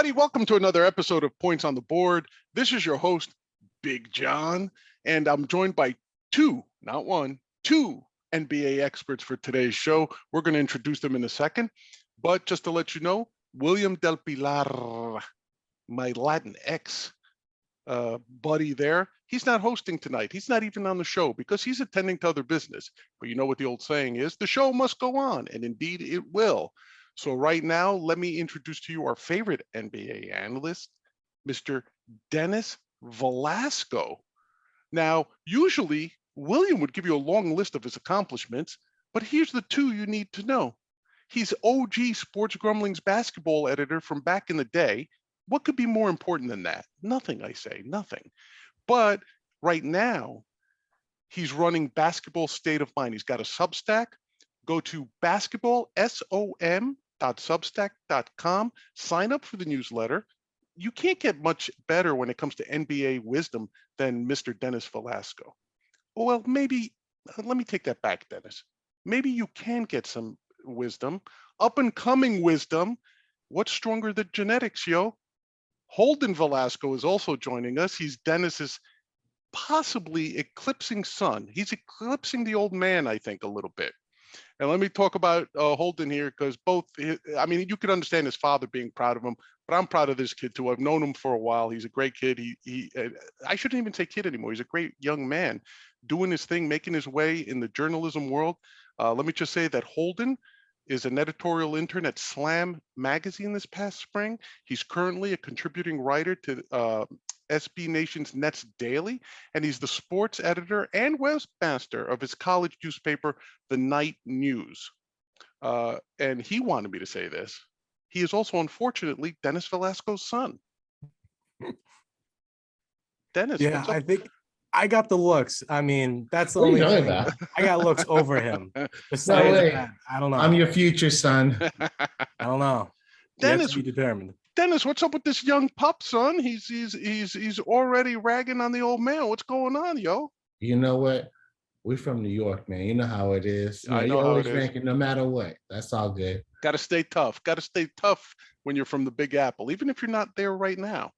everybody. Welcome to another episode of Points on the Board. This is your host, Big John, and I'm joined by two, not one, two NBA experts for today's show. We're going to introduce them in a second, but just to let you know, William del Pilar, my Latinx buddy there, he's not hosting tonight. He's not even on the show because he's attending to other business. But you know what the old saying is, the show must go on, and indeed it will. So right now, let me introduce to you our favorite NBA analyst, Mr. Dennis Velasco. Now, usually, William would give you a long list of his accomplishments, but here's the two you need to know. He's OG Sports Grumblings basketball editor from back in the day. What could be more important than that? Nothing, I say, nothing. But right now, he's running Basketball State of Mind. He's got a Substack. Go to basketballsom.substack.com. Sign up for the newsletter. You can't get much better when it comes to NBA wisdom than Mr. Dennis Velasco. Well, maybe, let me take that back, Dennis. Maybe you can get some wisdom, up and coming wisdom. What's stronger than genetics, yo? Holden Velasco is also joining us. He's Dennis's possibly eclipsing son. He's eclipsing the old man, I think, a little bit. And let me talk about Holden here, because I mean, you could understand his father being proud of him, but I'm proud of this kid too. I've known him for a while. He's a great kid. I shouldn't even say kid anymore. He's a great young man doing his thing, making his way in the journalism world. Let me just say that Holden is an editorial intern at Slam magazine this past spring. He's currently a contributing writer to SB Nation's Nets Daily, and he's the sports editor and webmaster of his college newspaper, The Night News. And he wanted me to say this. He is also, unfortunately, Dennis Velasco's son. Dennis, yeah, what's up? I think I got the looks. I mean, that's the What are only you talking thing. about? I got looks over him. No Besides way. that, I don't know. I'm your future son. I don't know. Dennis, to be determined. Dennis, what's up with this young pup, son? He's already ragging on the old man. What's going on, yo? You know what? We're from New York, man. You know how it is. You I know you're how always it is. ranking no matter what. That's all good. Got to stay tough. Got to stay tough when you're from the Big Apple, even if you're not there right now.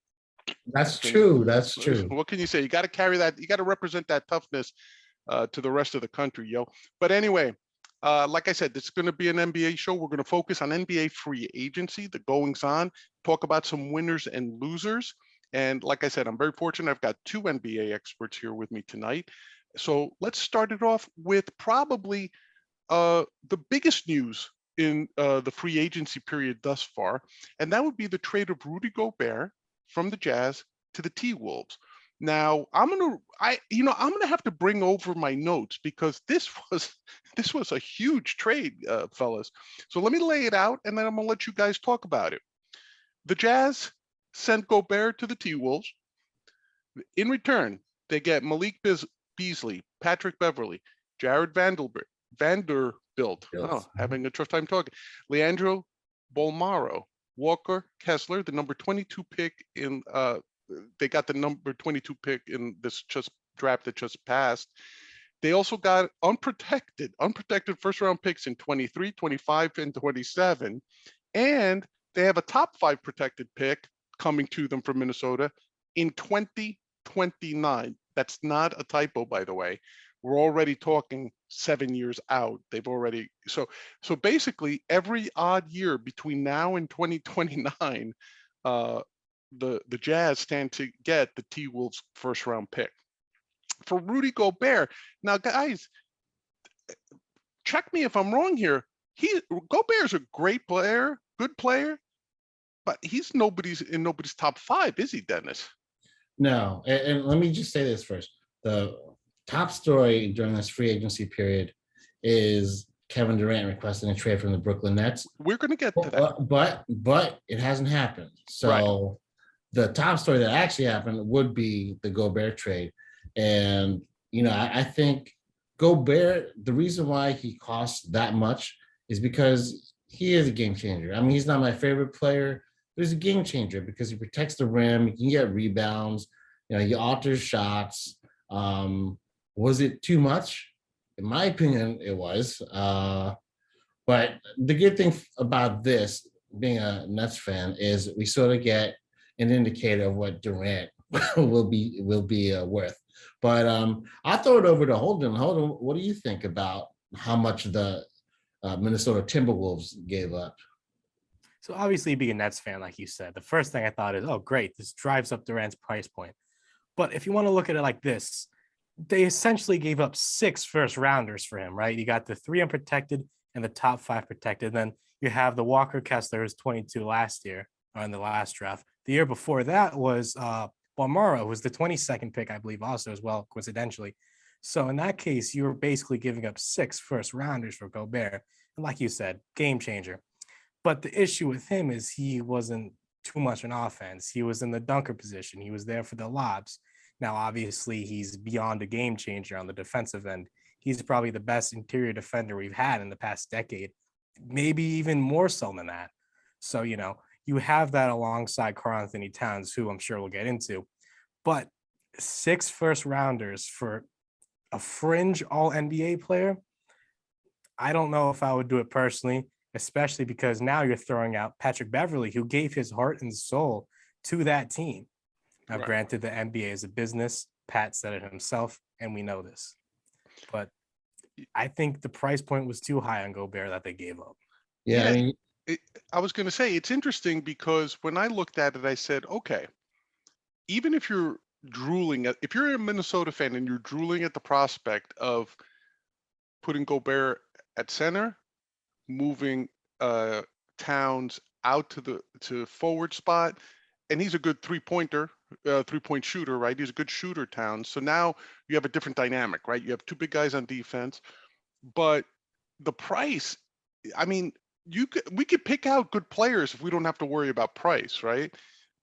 That's true. That's true. What can you say? You got to carry that. You got to represent that toughness to the rest of the country, yo. But anyway, like I said, this is going to be an NBA show. We're going to focus on NBA free agency, the goings on, talk about some winners and losers. And like I said, I'm very fortunate. I've got two NBA experts here with me tonight. So let's start it off with probably the biggest news in the free agency period thus far, and that would be the trade of RudyGobert from the Jazz to the T-Wolves. Now, I'm gonna have to bring over my notes because this was a huge trade, fellas. So let me lay it out, and then I'm gonna let you guys talk about it. The Jazz sent Gobert to the T-Wolves. In return, they get Malik Beasley, Patrick Beverly, Jared Vanderbilt, having a tough time talking, Leandro Bolmaro, Walker Kessler, the number 22 pick in they got the number 22 pick in this draft that just passed. They also got unprotected first round picks in 23, 25, and 27. And they have a top 5 protected pick coming to them from Minnesota in 2029. That's not a typo, by the way. We're already talking 7 years out. They've already, so basically every odd year between now and 2029, the Jazz stand to get the T-Wolves first round pick. For RudyGobert, now guys, check me if I'm wrong here. Gobert's a great player, good player, but he's in nobody's top 5, is he, Dennis? No, and let me just say this first. The top story during this free agency period is KevinDurant requesting a trade from the Brooklyn Nets. We're going to get to that. But it hasn't happened. So right. The top story that actually happened would be the Gobert trade. And, I think Gobert, the reason why he costs that much is because he is a game changer. I mean, he's not my favorite player, but he's a game changer because he protects the rim. He can get rebounds. He alters shots. Was it too much? In my opinion, it was. But the good thing about this, being a Nets fan, is we sort of get an indicator of what Durant will be worth. But I'll throw it over to Holden. Holden, what do you think about how much the Minnesota Timberwolves gave up? So obviously, being a Nets fan, like you said, the first thing I thought is, oh, great, this drives up Durant's price point. But if you want to look at it like this, they essentially gave up 6 first rounders for him, right? You got the 3 unprotected and the top 5 protected. Then you have the Walker Kessler, who's 22 last year, or in the last draft. The year before that was Balmora, who was the 22nd pick, I believe, also as well, coincidentally. So in that case, you were basically giving up 6 first rounders for Gobert. And like you said, game changer. But the issue with him is he wasn't too much on offense. He was in the dunker position. He was there for the lobs. Now, obviously, he's beyond a game changer on the defensive end. He's probably the best interior defender we've had in the past decade, maybe even more so than that. So, you have that alongside Karl-Anthony Towns, who I'm sure we'll get into. But 6 first rounders for a fringe all-NBA player, I don't know if I would do it personally, especially because now you're throwing out Patrick Beverley, who gave his heart and soul to that team. Now, granted, the NBA is a business. Pat said it himself, and we know this. But I think the price point was too high on Gobert that they gave up. Yeah, I mean, I was going to say, it's interesting because when I looked at it, I said, okay, even if you're if you're a Minnesota fan and you're drooling at the prospect of putting Gobert at center, moving Towns out to forward spot, and he's a good three-point shooter, right? He's a good shooter, Towns. So now you have a different dynamic, right? You have 2 big guys on defense, but the price, I mean, we could pick out good players if we don't have to worry about price, right?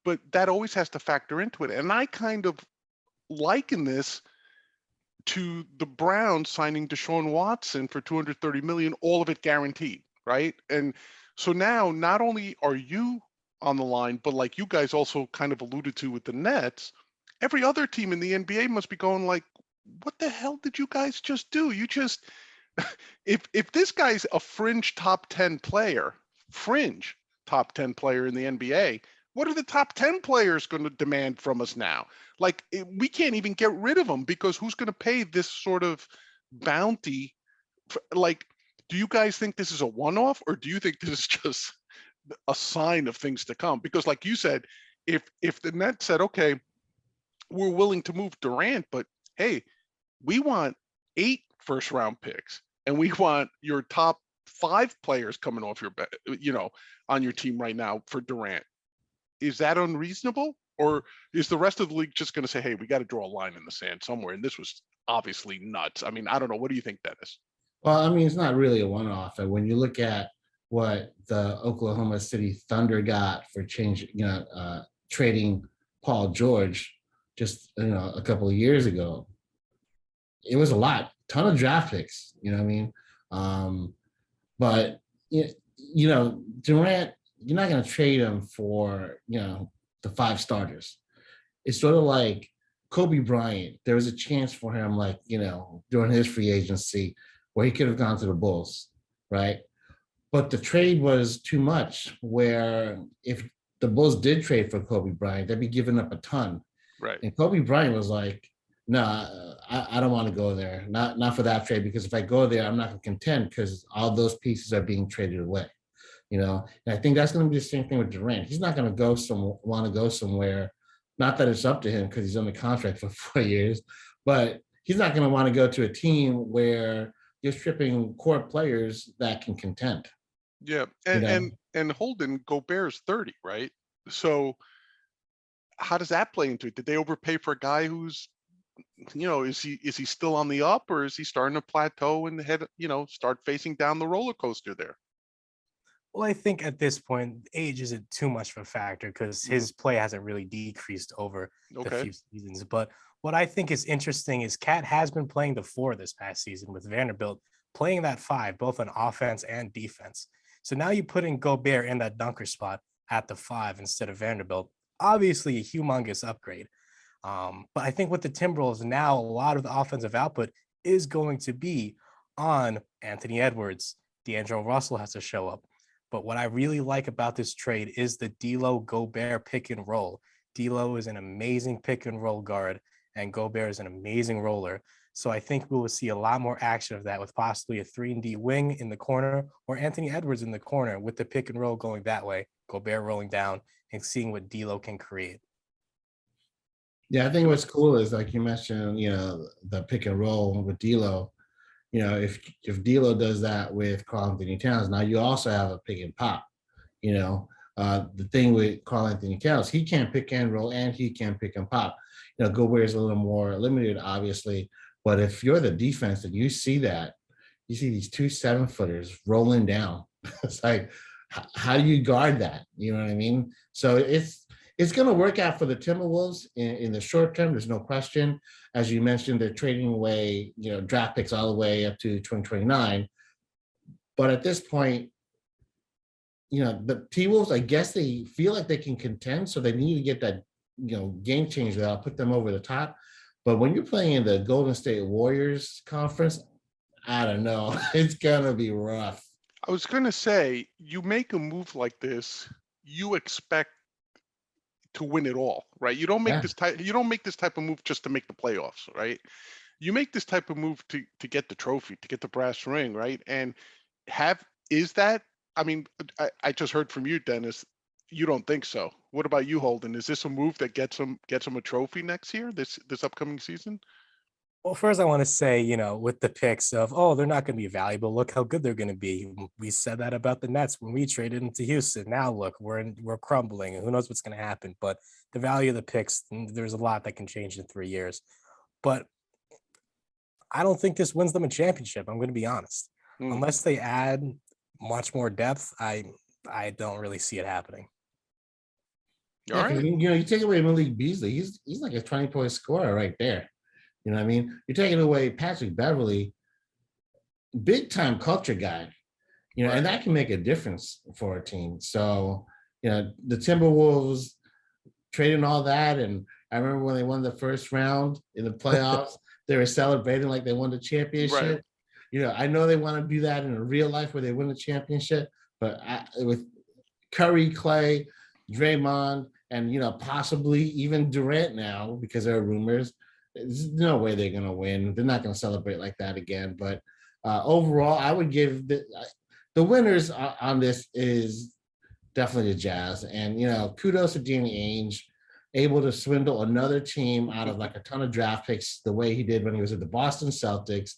But that always has to factor into it. And I kind of liken this to the Browns signing Deshaun Watson for $230 million, all of it guaranteed, right? And so now not only are you on the line, but like you guys also kind of alluded to with the Nets, every other team in the NBA must be going like, what the hell did you guys just do? You just if this guy's a fringe top 10 player in the NBA, what are the top 10 players going to demand from us now? Like, we can't even get rid of them because who's going to pay this sort of bounty? Like, do you guys think this is a one-off, or do you think this is just a sign of things to come? Because like you said, if the Nets said, okay, we're willing to move Durant, but hey, we want 8 first round picks and we want your top 5 players coming off on your team right now for Durant. Is that unreasonable? Or is the rest of the league just going to say, hey, we got to draw a line in the sand somewhere? And this was obviously nuts. I mean, I don't know. What do you think, Dennis? well, I mean, it's not really a one-off. And when you look at what the Oklahoma City Thunder got for trading Paul George just a couple of years ago, it was a lot, ton of draft picks. You know what I mean? But Durant, you're not going to trade him for the 5 starters. It's sort of like Kobe Bryant. There was a chance for him, like during his free agency, where he could have gone to the Bulls, right? But the trade was too much. Where if the Bulls did trade for Kobe Bryant, they'd be giving up a ton. Right. And Kobe Bryant was like, no, I don't want to go there. Not for that trade, because if I go there, I'm not going to contend because all those pieces are being traded away. And I think that's going to be the same thing with Durant. He's not going to want to go somewhere. Not that it's up to him because he's on the contract for 4 years, but he's not going to want to go to a team where you're stripping core players that can contend. Yeah, and Holden, Gobert's 30, right? So how does that play into it? Did they overpay for a guy who's, is he still on the up, or is he starting to plateau and start facing down the roller coaster there? Well, I think at this point, age isn't too much of a factor because his play hasn't really decreased over the few seasons. But what I think is interesting is Cat has been playing the 4 this past season with Vanderbilt, playing that 5, both on offense and defense. So now you put in Gobert in that dunker spot at the 5 instead of Vanderbilt. Obviously, a humongous upgrade. But I think with the Timberwolves now, a lot of the offensive output is going to be on Anthony Edwards. D'Angelo Russell has to show up. But what I really like about this trade is the D'Lo Gobert pick and roll. D'Lo is an amazing pick and roll guard, and Gobert is an amazing roller. So I think we will see a lot more action of that with possibly a 3-and-D wing in the corner or Anthony Edwards in the corner with the pick and roll going that way, Gobert rolling down and seeing what D'Lo can create. Yeah, I think what's cool is like you mentioned, the pick and roll with D'Lo. If D'Lo does that with Karl Anthony Towns, now you also have a pick and pop. The thing with Karl Anthony Towns, he can't pick and roll and he can pick and pop. Gobert is a little more limited, obviously. But if you're the defense and you see that, you see these 2 7-footers rolling down, it's like, how do you guard that? You know what I mean? So it's going to work out for the Timberwolves in the short term. There's no question. As you mentioned, they're trading away, draft picks all the way up to 2029. But at this point, the T-Wolves, I guess they feel like they can contend, so they need to get that, game changer that'll put them over the top. But when you're playing in the Golden State Warriors conference, I don't know. It's going to be rough. I was going to say, you make a move like this, you expect to win it all, right? You don't make this type of move just to make the playoffs, right? You make this type of move to get the trophy, to get the brass ring, right? And I mean, I just heard from you, Dennis, you don't think so. What about you, Holden? Is this a move that gets them a trophy next year, this upcoming season? Well, first I want to say, with the picks of, oh, they're not going to be valuable. Look how good they're going to be. We said that about the Nets when we traded into Houston. Now look, we're crumbling, and who knows what's going to happen. But the value of the picks, there's a lot that can change in 3 years. But I don't think this wins them a championship. I'm going to be honest. Unless they add much more depth, I don't really see it happening. Yeah, right. You take away Malik Beasley, he's like a 20-point scorer right there. You know what I mean? You're taking away Patrick Beverly, big time culture guy, right. And that can make a difference for a team. So, the Timberwolves trading all that. And I remember when they won the first round in the playoffs, they were celebrating like they won the championship. Right. I know they want to do that in real life where they win the championship, but with Curry, Clay, Draymond, and, possibly even Durant now, because there are rumors, there's no way they're going to win. They're not going to celebrate like that again. But overall, I would give the winners on this is definitely the Jazz. And, kudos to Danny Ainge, able to swindle another team out of like a ton of draft picks the way he did when he was at the Boston Celtics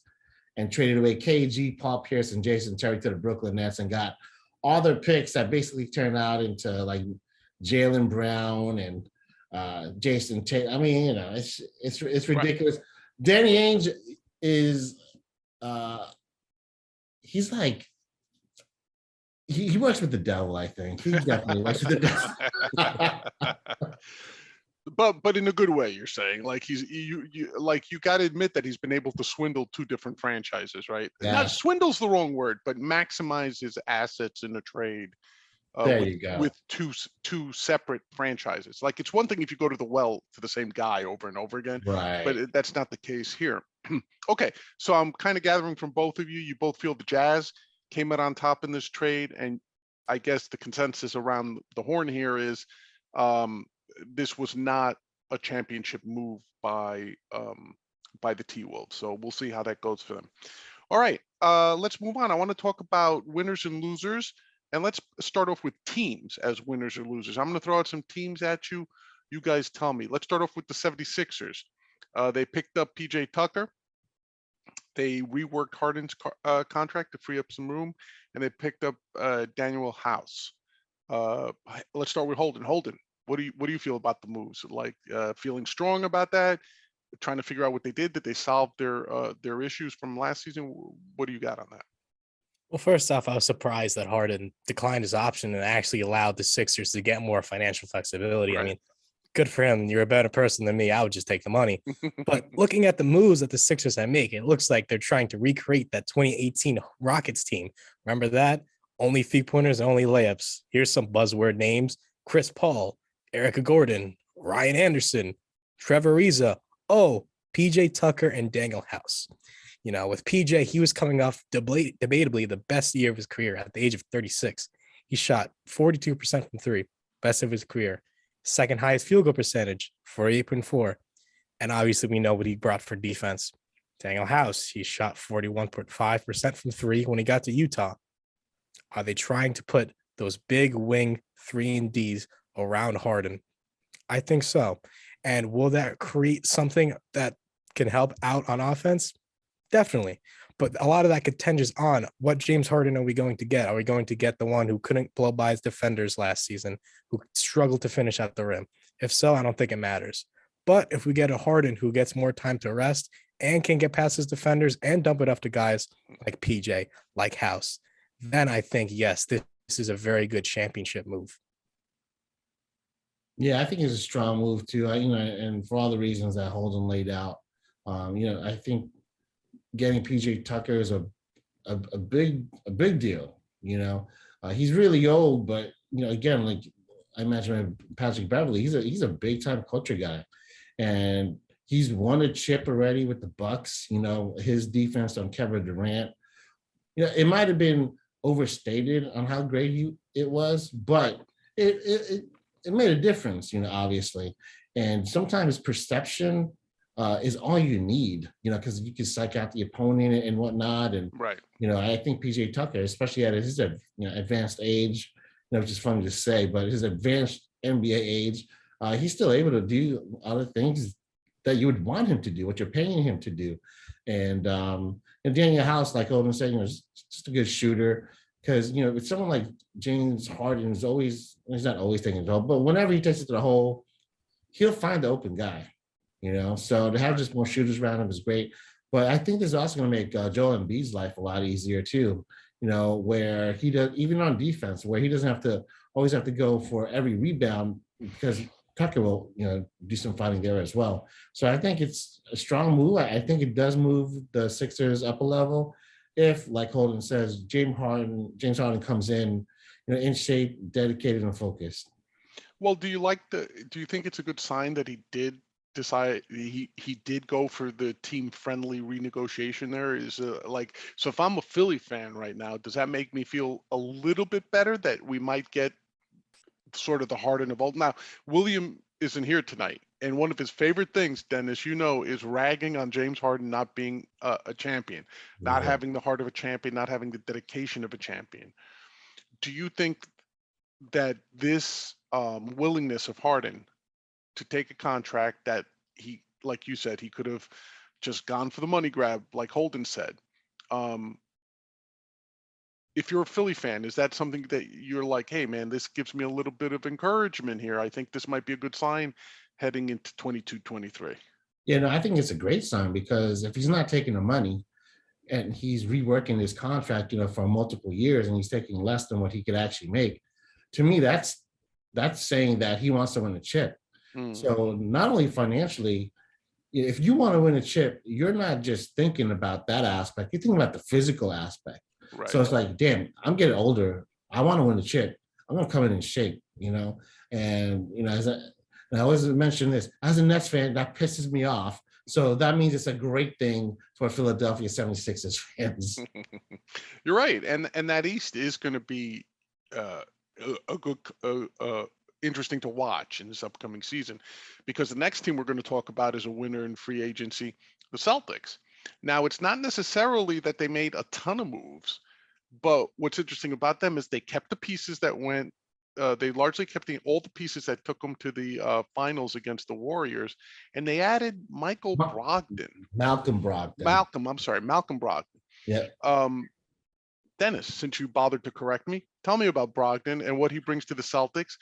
and traded away KG, Paul Pierce, and Jason Terry to the Brooklyn Nets and got all their picks that basically turned out into like Jaylen Brown and Jason Tate. I mean, it's ridiculous. Right. Danny Ainge is he's like he works with the devil, I think. He definitely works with the devil. But in a good way, you're saying. Like you got to admit that he's been able to swindle 2 different franchises, right? Yeah. Not swindle's the wrong word, but maximize his assets in a trade. With two separate franchises. Like, it's one thing if you go to the same guy over and over again, right? But that's not the case here. Okay, so I'm kind of gathering from both of you. You both feel the Jazz came out on top in this trade, and I guess the consensus around the horn here is this was not a championship move by the T-Wolves. So we'll see how that goes for them. All right, let's move on. I want to talk about winners and losers. And let's start off with teams as winners or losers. I'm going to throw out some teams at you. You guys tell me. Let's start off with the 76ers. They picked up PJ Tucker. They reworked Harden's contract to free up some room. And they picked up Daniel House. Let's start with Holden. Holden, what do you feel about the moves? Like feeling strong about that? Trying to figure out what they did? Did they solve their issues from last season? What do you got on that? Well, first off, I was surprised that Harden declined his option and actually allowed the Sixers to get more financial flexibility. Right. I mean, good for him. You're a better person than me. I would just take the money. But looking at the moves that the Sixers have made, it looks like they're trying to recreate that 2018 Rockets team. Remember that? Only 3-pointers, only layups. Here's some buzzword names: Chris Paul, Erica Gordon, Ryan Anderson, Trevor Ariza, PJ Tucker, and Daniel House. With PJ, he was coming off debatably the best year of his career at the age of 36. He shot 42% from three, best of his career. Second highest field goal percentage, 48.4. And obviously, we know what he brought for defense. Daniel House, he shot 41.5% from three when he got to Utah. Are they trying to put those big wing 3-and-Ds around Harden? I think so. And will that create something that can help out on offense? Definitely. But a lot of that contingents on what James Harden are we going to get? Are we going to get the one who couldn't blow by his defenders last season, who struggled to finish at the rim? If so, I don't think it matters. But if we get a Harden who gets more time to rest and can get past his defenders and dump it up to guys like PJ, like House, then I think, yes, this is a very good championship move. Yeah, I think it's a strong move too. And for all the reasons that Holden laid out, I think getting PJ Tucker is a big deal. He's really old, but again, like I mentioned, Patrick Beverley, he's a big time culture guy, and he's won a chip already with the Bucks. His defense on KevinDurant, it might have been overstated on how great it was, but it made a difference, obviously. And sometimes perception is all you need, because you can psych out the opponent and whatnot. And, right. I think PJ Tucker, especially at his advanced age, which is funny to say, but his advanced NBA age, he's still able to do other things that you would want him to do, what you're paying him to do. And Daniel House, like Holden said, is just a good shooter. Because, with someone like James Harden, he's not always taking the hole, but whenever he takes it to the hole, he'll find the open guy, So to have just more shooters around him is great. But I think this is also going to make Joel Embiid's life a lot easier too, where he does, even on defense, where he doesn't always have to go for every rebound, because Tucker will, do some fighting there as well. So I think it's a strong move. I think it does move the Sixers up a level. If, like Holden says, James Harden comes in, in shape, dedicated, and focused. Well, do you think it's a good sign that he did decide he did go for the team friendly renegotiation there? So if I'm a Philly fan right now, does that make me feel a little bit better that we might get sort of the Harden of old? Now, William isn't here tonight, and one of his favorite things, Dennis, is ragging on James Harden not being a champion, not having the heart of a champion, not having the dedication of a champion. Do you think that this willingness of Harden to take a contract that he, like you said, he could have just gone for the money grab, like Holden said, if you're a Philly fan, is that something that you're like, hey, man, this gives me a little bit of encouragement here? I think this might be a good sign heading into 22-23. Yeah, I think it's a great sign, because if he's not taking the money and he's reworking his contract, for multiple years, and he's taking less than what he could actually make, to me, that's saying that he wants to win a chip. So not only financially, if you want to win a chip, you're not just thinking about that aspect, you're thinking about the physical aspect. Right. So it's like, damn, I'm getting older. I want to win a chip. I'm going to come in shape, and, I always mention this, as a Nets fan, that pisses me off. So that means it's a great thing for Philadelphia 76ers fans. You're right. And that East is going to be a good, interesting to watch in this upcoming season, because the next team we're going to talk about is a winner in free agency, the Celtics. Now, it's not necessarily that they made a ton of moves, but what's interesting about them is they kept the pieces that went. They largely kept all the pieces that took them to the finals against the Warriors, and they added Malcolm Brogdon. Malcolm Brogdon. Yeah. Dennis, since you bothered to correct me, tell me about Brogdon and what he brings to the Celtics,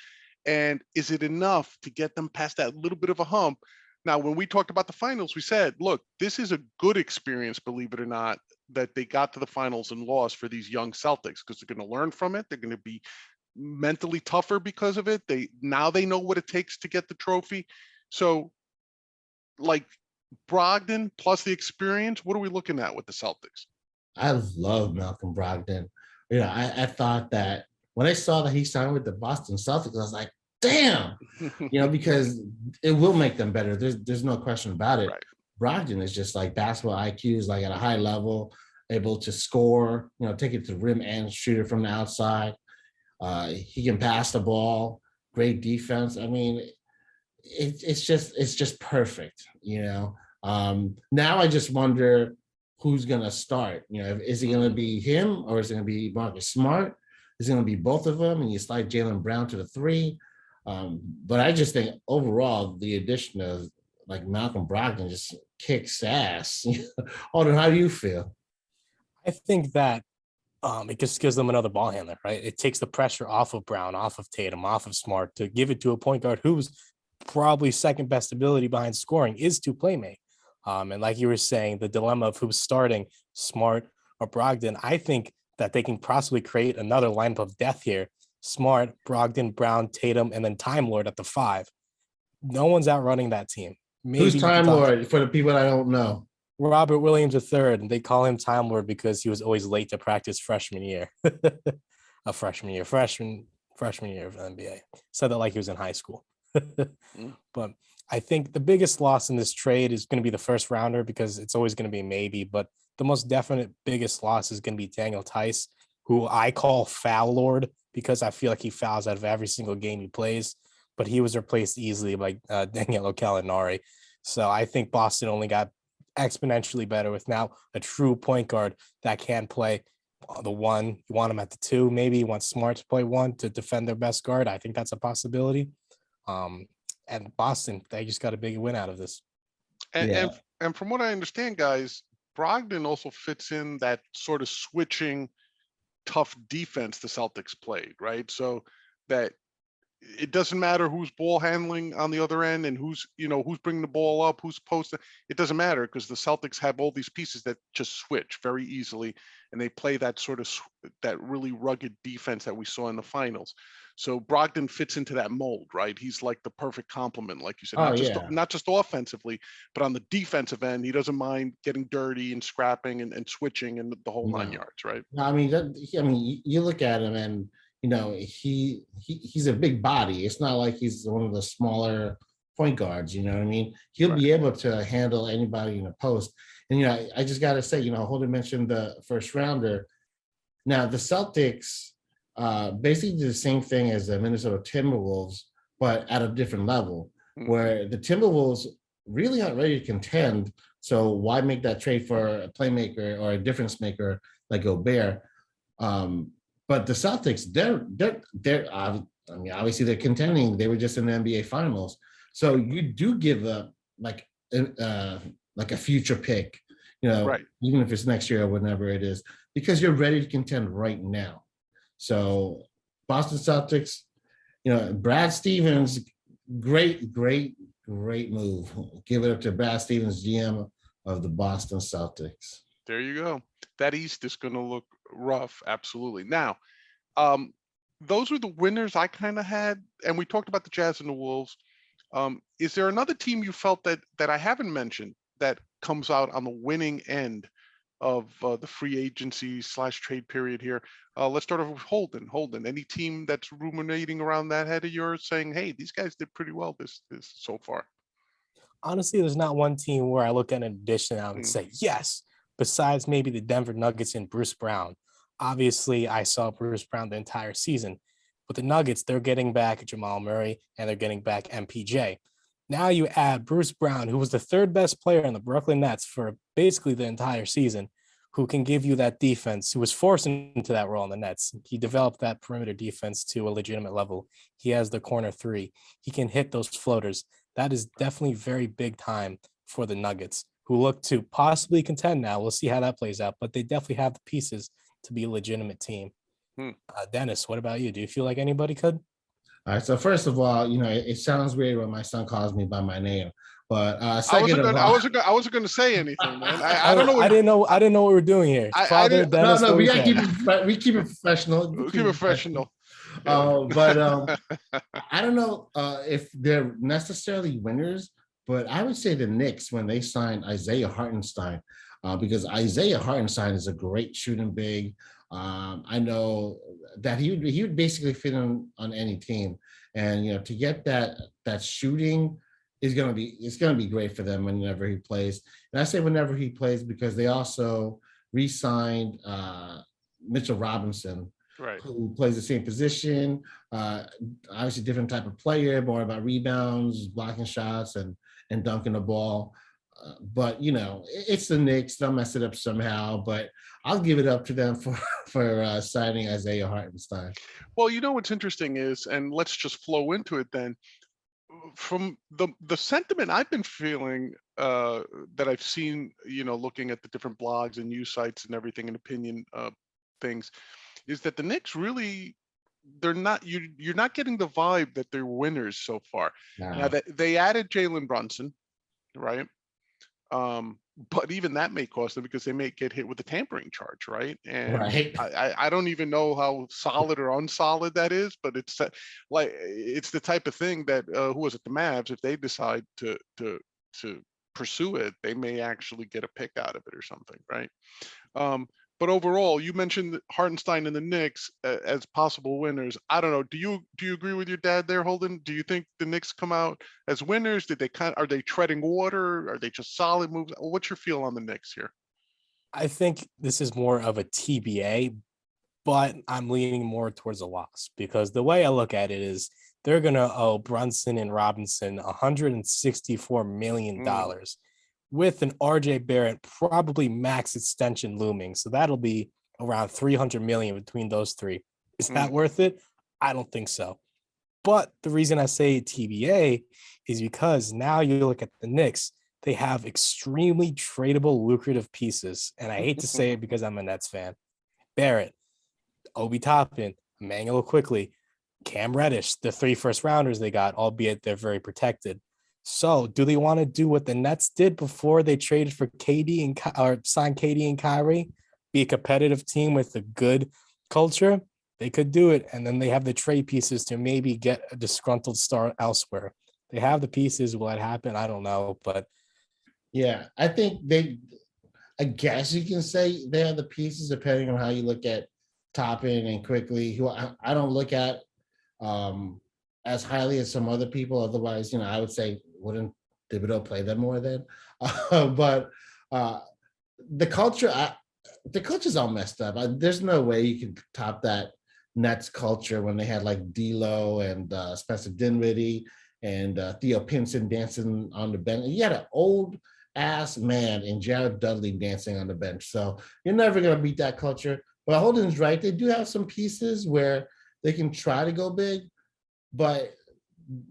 and is it enough to get them past that little bit of a hump? Now, when we talked about the finals, we said, look, this is a good experience, believe it or not, that they got to the finals and lost for these young Celtics, because they're going to learn from it. They're going to be mentally tougher because of it. They know what it takes to get the trophy. So, like, Brogdon plus the experience, what are we looking at with the Celtics? I love Malcolm Brogdon. I thought that when I saw that he signed with the Boston Celtics, I was like, damn, because it will make them better. There's no question about it. Right. Brogdon is just like basketball IQ is like at a high level, able to score, take it to the rim and shoot it from the outside. He can pass the ball, great defense. I mean, it's just perfect, you know. Now I just wonder who's gonna start. You know, is it gonna be him or is it gonna be Marcus Smart? Is it gonna be both of them? And you slide Jaylen Brown to the 3. But I just think overall the addition of like Malcolm Brogdon just kicks ass. Alden, how do you feel? I think that it just gives them another ball handler, right? It takes the pressure off of Brown, off of Tatum, off of Smart to give it to a point guard who's probably second best ability behind scoring is to playmate. And like you were saying, the dilemma of who's starting, Smart or Brogdon, I think that they can possibly create another lineup of death here. Smart, Brogdon, Brown, Tatum, and then Time Lord at the 5. No one's outrunning that team. Maybe Who's Time Lord for the people that I don't know? Robert Williams III, and they call him Time Lord because he was always late to practice freshman year. Freshman year of the NBA. Said that like he was in high school. But I think the biggest loss in this trade is going to be the first rounder because it's always going to be maybe, but the most definite biggest loss is going to be Daniel Tice, who I call Foul Lord because I feel like he fouls out of every single game he plays, but he was replaced easily by Danilo Gallinari. So I think Boston only got exponentially better with now a true point guard that can play the 1. You want him at the 2, maybe you want Smart to play 1 to defend their best guard. I think that's a possibility. And Boston, they just got a big win out of this. And from what I understand, guys, Brogdon also fits in that sort of switching tough defense the Celtics played, right? So that it doesn't matter who's ball handling on the other end and who's bringing the ball up, who's posting. It doesn't matter because the Celtics have all these pieces that just switch very easily, and they play that sort of that really rugged defense that we saw in the finals. So Brogdon fits into that mold, right? He's like the perfect complement, like you said, not just offensively, but on the defensive end, he doesn't mind getting dirty and scrapping and switching and the whole 9 yards, right? I mean, you look at him and he's a big body. It's not like he's one of the smaller point guards. You know what I mean? He'll be able to handle anybody in the post. And I just got to say, Holden mentioned the first rounder. Now the Celtics basically did the same thing as the Minnesota Timberwolves, but at a different level, where the Timberwolves really aren't ready to contend. So why make that trade for a playmaker or a difference maker like Gobert? But the Celtics, they're obviously they're contending. They were just in the NBA Finals, so you do give up like a future pick, even if it's next year or whenever it is, because you're ready to contend right now. So Boston Celtics, Brad Stevens, great move. Give it up to Brad Stevens, GM of the Boston Celtics. There you go. That East is going to look rough. Absolutely. Now, those were the winners I kind of had, and we talked about the Jazz and the Wolves. Is there another team you felt that I haven't mentioned that comes out on the winning end of the free agency / trade period here? Let's start off with Holden. Holden, any team that's ruminating around that head of yours saying, hey, these guys did pretty well this so far? Honestly, there's not one team where I look at an addition out and say, yes, besides maybe the Denver Nuggets and Bruce Brown. Obviously, I saw Bruce Brown the entire season. But the Nuggets, they're getting back Jamal Murray and they're getting back MPJ. Now you add Bruce Brown, who was the 3rd best player on the Brooklyn Nets for basically the entire season, who can give you that defense, who was forced into that role in the Nets. He developed that perimeter defense to a legitimate level. He has the corner 3. He can hit those floaters. That is definitely very big time for the Nuggets, who look to possibly contend now. We'll see how that plays out, but they definitely have the pieces to be a legitimate team. Dennis, what about you? Do you feel like anybody could? All right. So first of all, it sounds weird when my son calls me by my name, but I wasn't going to say anything, man. I don't know. I didn't know what we're doing here. Father, Dennis. No, we keep it professional. We keep it professional. But I don't know if they're necessarily winners, but I would say the Knicks when they signed Isaiah Hartenstein, because Isaiah Hartenstein is a great shooting big. I know that he would basically fit on any team, and to get that shooting is going to be great for them whenever he plays. And I say whenever he plays because they also re-signed Mitchell Robinson, Right. who plays the same position. Obviously, different type of player, more about rebounds, blocking shots, and dunking the ball. But it's the Knicks. They'll mess it up somehow. But I'll give it up to them for signing Isaiah Hartenstein. Well, what's interesting is, and let's just flow into it then. From the sentiment I've been feeling, that I've seen, looking at the different blogs and news sites and everything and opinion things, is that the Knicks really, they're not, you're not getting the vibe that they're winners so far. Now that they added Jalen Brunson, right? But even that may cost them because they may get hit with a tampering charge, right? And Right. I don't even know how solid or unsolid that is, but it's it's the type of thing that who was it, the Mavs, if they decide to pursue it, they may actually get a pick out of it or something, right? But overall, you mentioned Hartenstein and the Knicks as possible winners. I don't know. Do you agree with your dad there, Holden? Do you think the Knicks come out as winners? Are they treading water? Are they just solid moves? What's your feel on the Knicks here? I think this is more of a TBA, but I'm leaning more towards a loss because the way I look at it is they're going to owe Brunson and Robinson $164 million with an RJ Barrett probably max extension looming. So that'll be around $300 million between those three. Is that worth it? I don't think so. But the reason I say TBA is because now you look at the Knicks, they have extremely tradable, lucrative pieces. And I hate to say it because I'm a Nets fan. Barrett, Obi Toppin, Emmanuel Quickly, Cam Reddish, the 3 first-rounders they got, albeit they're very protected. So do they want to do what the Nets did before they traded for KD or signed KD and Kyrie, be a competitive team with a good culture? They could do it, and then they have the trade pieces to maybe get a disgruntled star elsewhere. They have the pieces. Will it happen? I don't know, but yeah, I think I guess you can say they have the pieces depending on how you look at Toppin and Quickly, who I don't look at as highly as some other people. Otherwise, I would say, wouldn't Thibodeau play them more then? But the culture's all messed up. There's no way you can top that Nets culture when they had like D'Lo and Spencer Dinwiddie and Theo Pinson dancing on the bench. You had an old ass man and Jared Dudley dancing on the bench. So you're never going to beat that culture. But Holden's right. They do have some pieces where they can try to go big, but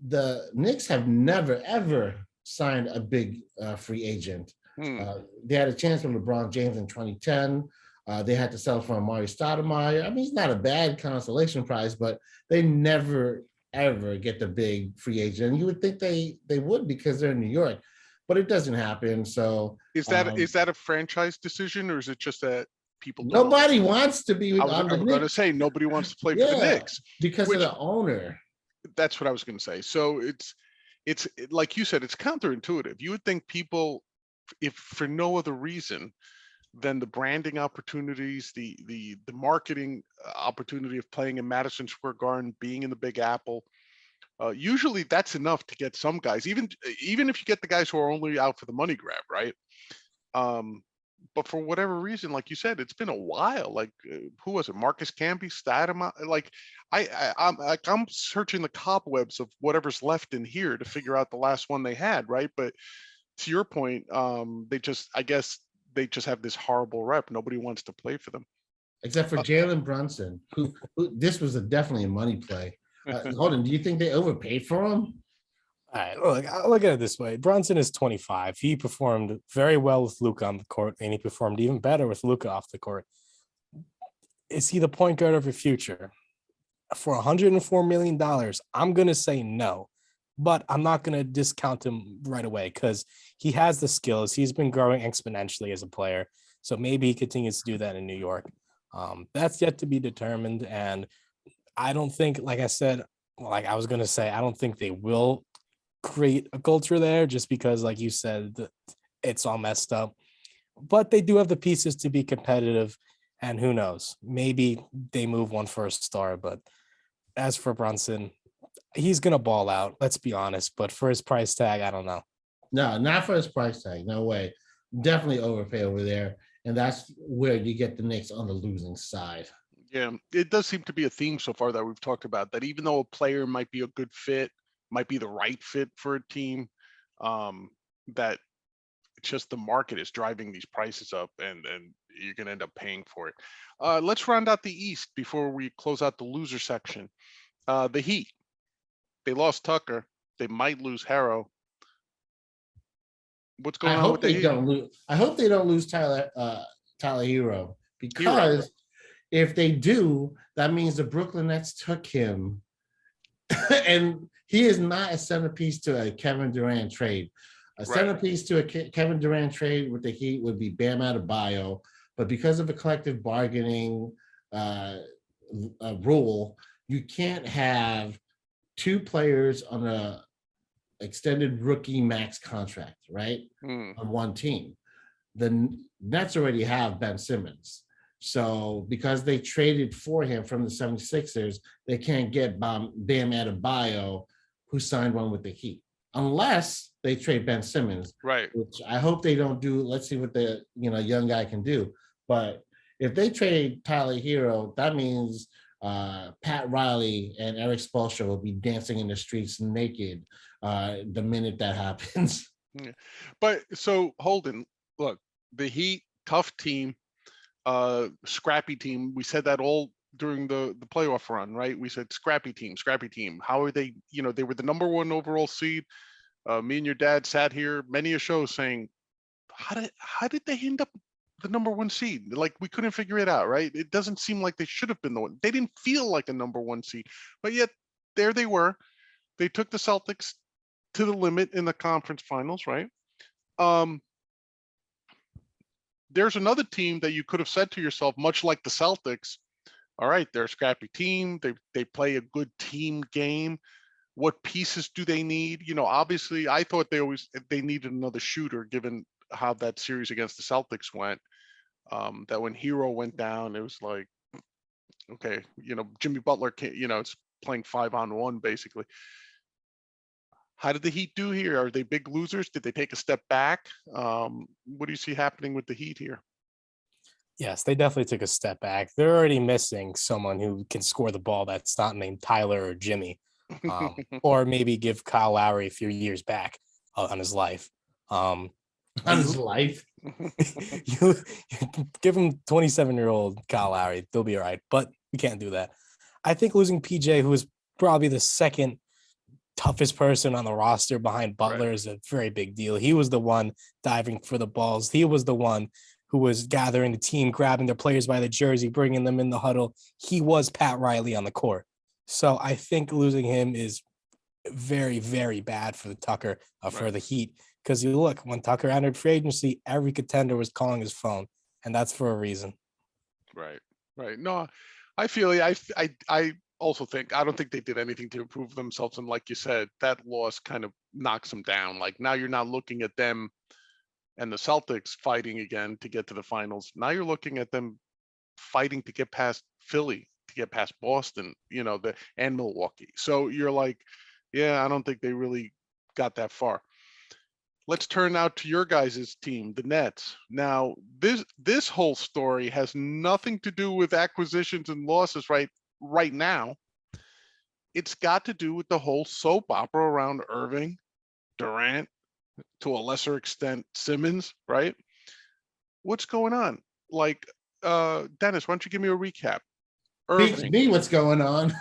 the Knicks have never, ever signed a big free agent. They had a chance from LeBron James in 2010. They had to settle for Amari Stoudemire. I mean, it's not a bad consolation prize, but they never, ever get the big free agent. And you would think they would because they're in New York, but it doesn't happen. So is that a franchise decision, or is it just that people nobody wants to be on the Knicks? Going to say nobody wants to play for the Knicks because of the owner. That's what I was going to say. So it's like you said, it's counterintuitive. You would think people, if for no other reason than the branding opportunities, the marketing opportunity of playing in Madison Square Garden, being in the Big Apple, usually that's enough to get some guys, even if you get the guys who are only out for the money grab, right? But for whatever reason, like you said, it's been a while. Like who was it? Marcus Camby, Statham. Like I'm searching the cobwebs of whatever's left in here to figure out the last one they had, right? But to your point, I guess they just have this horrible rep. Nobody wants to play for them, except for Jalen Brunson, who this was definitely a money play. Holden, do you think they overpaid for him? All right, look at it this way. Brunson is 25. He performed very well with Luka on the court, and he performed even better with Luka off the court. Is he the point guard of your future? For $104 million, I'm going to say no, but I'm not going to discount him right away because he has the skills. He's been growing exponentially as a player, so maybe he continues to do that in New York. That's yet to be determined, and I don't think, like I said, like I was going to say, I don't think they will create a culture there just because, like you said, it's all messed up. But they do have the pieces to be competitive, and who knows? Maybe they move one for a star. But as for Brunson, he's going to ball out, let's be honest. But for his price tag, I don't know. No, not for his price tag. No way. Definitely overpay over there. And that's where you get the Knicks on the losing side. Yeah, it does seem to be a theme so far that we've talked about, that even though a player might be a good fit, might be the right fit for a team, that it's just the market is driving these prices up, and you're going to end up paying for it. Let's round out the East before we close out the loser section. The Heat, they lost Tucker. They might lose Harrow. What's I going on with hope the they Heat? don't lose. I hope they don't lose Tyler Hero, because if they do, that means the Brooklyn Nets took him, and he is not a centerpiece to a Kevin Durant trade. A centerpiece to a Kevin Durant trade with the Heat would be Bam Adebayo, but because of a collective bargaining rule, you can't have two players on a extended rookie max contract, right? On one team. The Nets already have Ben Simmons. So because they traded for him from the 76ers, they can't get Bam Adebayo, who signed one with the Heat, unless they trade Ben Simmons. Right. Which I hope they don't do. Let's see what the young guy can do. But if they trade Tyler Hero, that means Pat Riley and Eric Spoelstra will be dancing in the streets naked the minute that happens. Yeah. But so Holden, look, the Heat, tough team, scrappy team. We said that all during the playoff run, right? We said scrappy team. How are they? They were the number 1 overall seed. Me and your dad sat here many a show saying, how did they end up the number 1 seed? Like, we couldn't figure it out, right? It doesn't seem like they should have been the one. They didn't feel like a number 1 seed, but yet there they were. They took the Celtics to the limit in the conference finals, right? There's another team that you could have said to yourself, much like the Celtics, all right, they're a scrappy team. They play a good team game. What pieces do they need? Obviously, I thought they needed another shooter, given how that series against the Celtics went. That when Hero went down, it was like, okay, Jimmy Butler can't, it's playing 5-on-1 basically. How did the Heat do here? Are they big losers? Did they take a step back? What do you see happening with the Heat here? Yes, they definitely took a step back. They're already missing someone who can score the ball that's not named Tyler or Jimmy, or maybe give Kyle Lowry a few years back on his life. On his life? you give him 27-year-old Kyle Lowry, they'll be all right, but we can't do that. I think losing PJ, who is probably the second toughest person on the roster behind Butler, is a very big deal. He was the one diving for the balls. He was the one who was gathering the team, grabbing their players by the jersey, bringing them in the huddle. He was Pat Riley on the court. So I think losing him is very, very bad for the Tucker, for the Heat. Because you look, when Tucker entered free agency, every contender was calling his phone, and that's for a reason. Right. No, I feel I also think, I don't think they did anything to improve themselves. And like you said, that loss kind of knocks them down. Like, now you're not looking at them and the Celtics fighting again to get to the finals. Now you're looking at them fighting to get past Philly, to get past Boston, and Milwaukee. So you're like, yeah, I don't think they really got that far. Let's turn now to your guys' team, the Nets. Now, this whole story has nothing to do with acquisitions and losses right now. It's got to do with the whole soap opera around Irving, Durant, to a lesser extent Simmons, right? What's going on? Like, Dennis, why don't you give me a recap? Irving. Me, what's going on?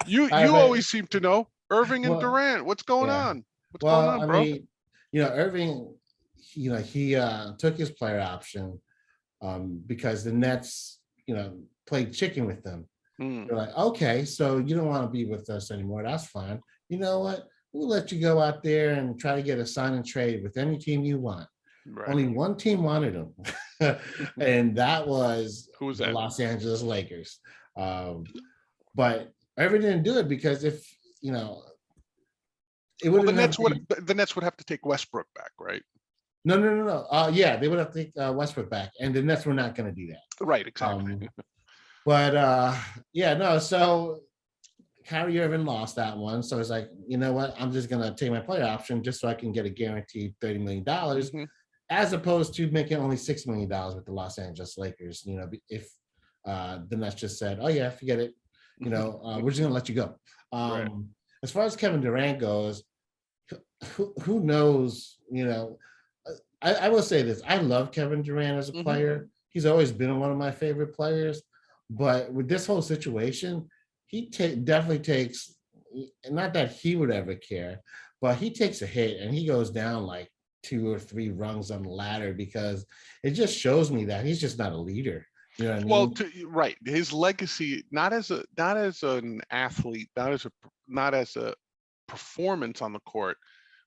you always seem to know. Irving and Durant, what's going on? What's going on, bro? I mean, Irving, he took his player option because the Nets, played chicken with them. They're like, okay, so you don't want to be with us anymore. That's fine. You know what? We'll let you go out there and try to get a sign and trade with any team you want. Right. Only one team wanted him, and that was the Los Angeles Lakers. But Irving didn't do it because if it would. The Nets would have to take Westbrook back, right? No. Yeah, they would have to take Westbrook back, and the Nets were not going to do that. Right, exactly. So Kyrie Irving lost that one. So it's like, you know what? I'm just going to take my player option just so I can get a guaranteed $30 million, as opposed to making only $6 million with the Los Angeles Lakers. If the Nets just said, "Oh yeah, forget it. We're just gonna let you go." Right. As far as Kevin Durant goes, who knows? I will say this: I love Kevin Durant as a player. He's always been one of my favorite players. But with this whole situation, he definitely takes. Not that he would ever care, but he takes a hit and he goes down like 2 or 3 rungs on the ladder because it just shows me that he's just not a leader. You know what I mean? Well, right. His legacy, not as an athlete, not as a performance on the court,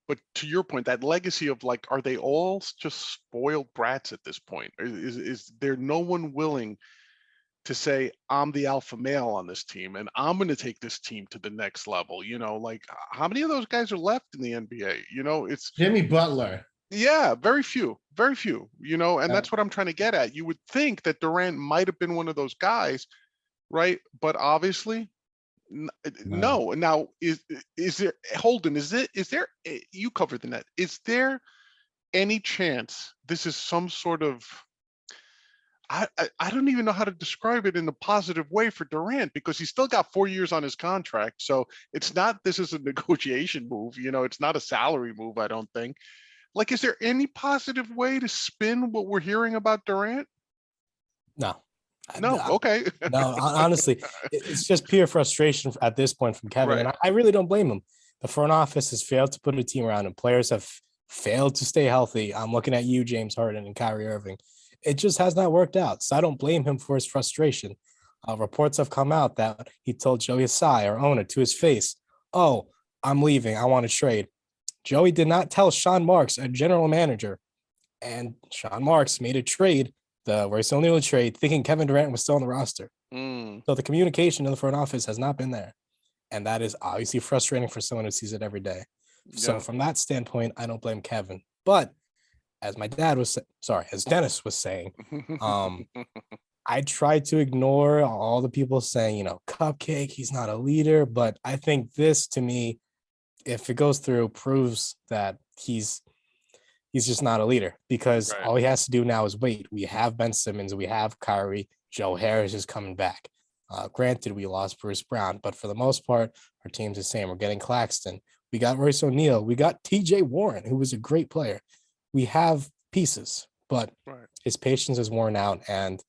but to your point, that legacy of like, are they all just spoiled brats at this point? Is there no one willing to say, I'm the alpha male on this team and I'm going to take this team to the next level? Like how many of those guys are left in the NBA? It's Jimmy Butler. Yeah, very few, and that's what I'm trying to get at. You would think that Durant might have been one of those guys, right? But obviously, no. Now, is there, Holden? Is there? You cover the net. Is there any chance this is some sort of? I don't even know how to describe it in a positive way for Durant because he's still got 4 years on his contract. So it's not. This is a negotiation move. It's not a salary move. I don't think. Like, is there any positive way to spin what we're hearing about Durant? No. No. Okay. No, honestly, it's just pure frustration at this point from Kevin. Right. And I really don't blame him. The front office has failed to put a team around him. Players have failed to stay healthy. I'm looking at you, James Harden and Kyrie Irving. It just has not worked out. So I don't blame him for his frustration. Reports have come out that he told Joey Asai, our owner, to his face, "Oh, I'm leaving. I want to trade." Joey did not tell Sean Marks, a general manager, and Sean Marks made a trade, the Royce O'Neal trade, thinking Kevin Durant was still on the roster. So the communication in the front office has not been there. And that is obviously frustrating for someone who sees it every day. So from that standpoint, I don't blame Kevin. But as Dennis was saying, I tried to ignore all the people saying, Cupcake, he's not a leader. But I think this, to me, if it goes through, proves that he's just not a leader because all he has to do now is wait. We have Ben Simmons, we have Kyrie, Joe Harris is coming back. Granted, we lost Bruce Brown, but for the most part, our team's the same. We're getting Claxton. We got Royce O'Neal. We got TJ Warren, who was a great player. We have pieces, but his patience is worn out. And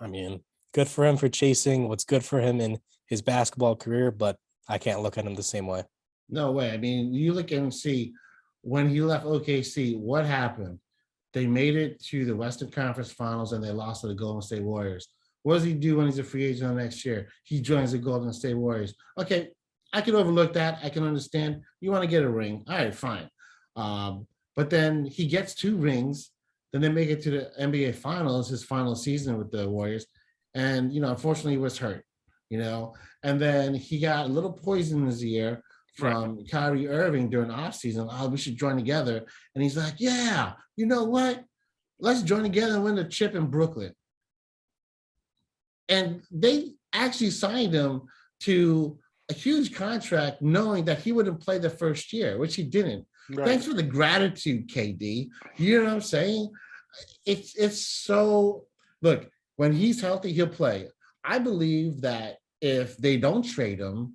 I mean, good for him for chasing what's good for him in his basketball career, but I can't look at him the same way. No way. I mean, you look and see when he left OKC, what happened? They made it to the Western Conference Finals and they lost to the Golden State Warriors. What does he do when he's a free agent next year? He joins the Golden State Warriors. Okay, I can overlook that. I can understand. You want to get a ring. All right, fine. But then he gets 2 rings. Then they make it to the NBA Finals, his final season with the Warriors. And, unfortunately, he was hurt, And then he got a little poison in his ear from Kyrie Irving during the offseason. Oh, we should join together. And he's like, yeah, you know what? Let's join together and win the chip in Brooklyn. And they actually signed him to a huge contract knowing that he wouldn't play the first year, which he didn't. Thanks for the gratitude, KD. You know what I'm saying? It's so, look, when he's healthy, he'll play. I believe that if they don't trade him,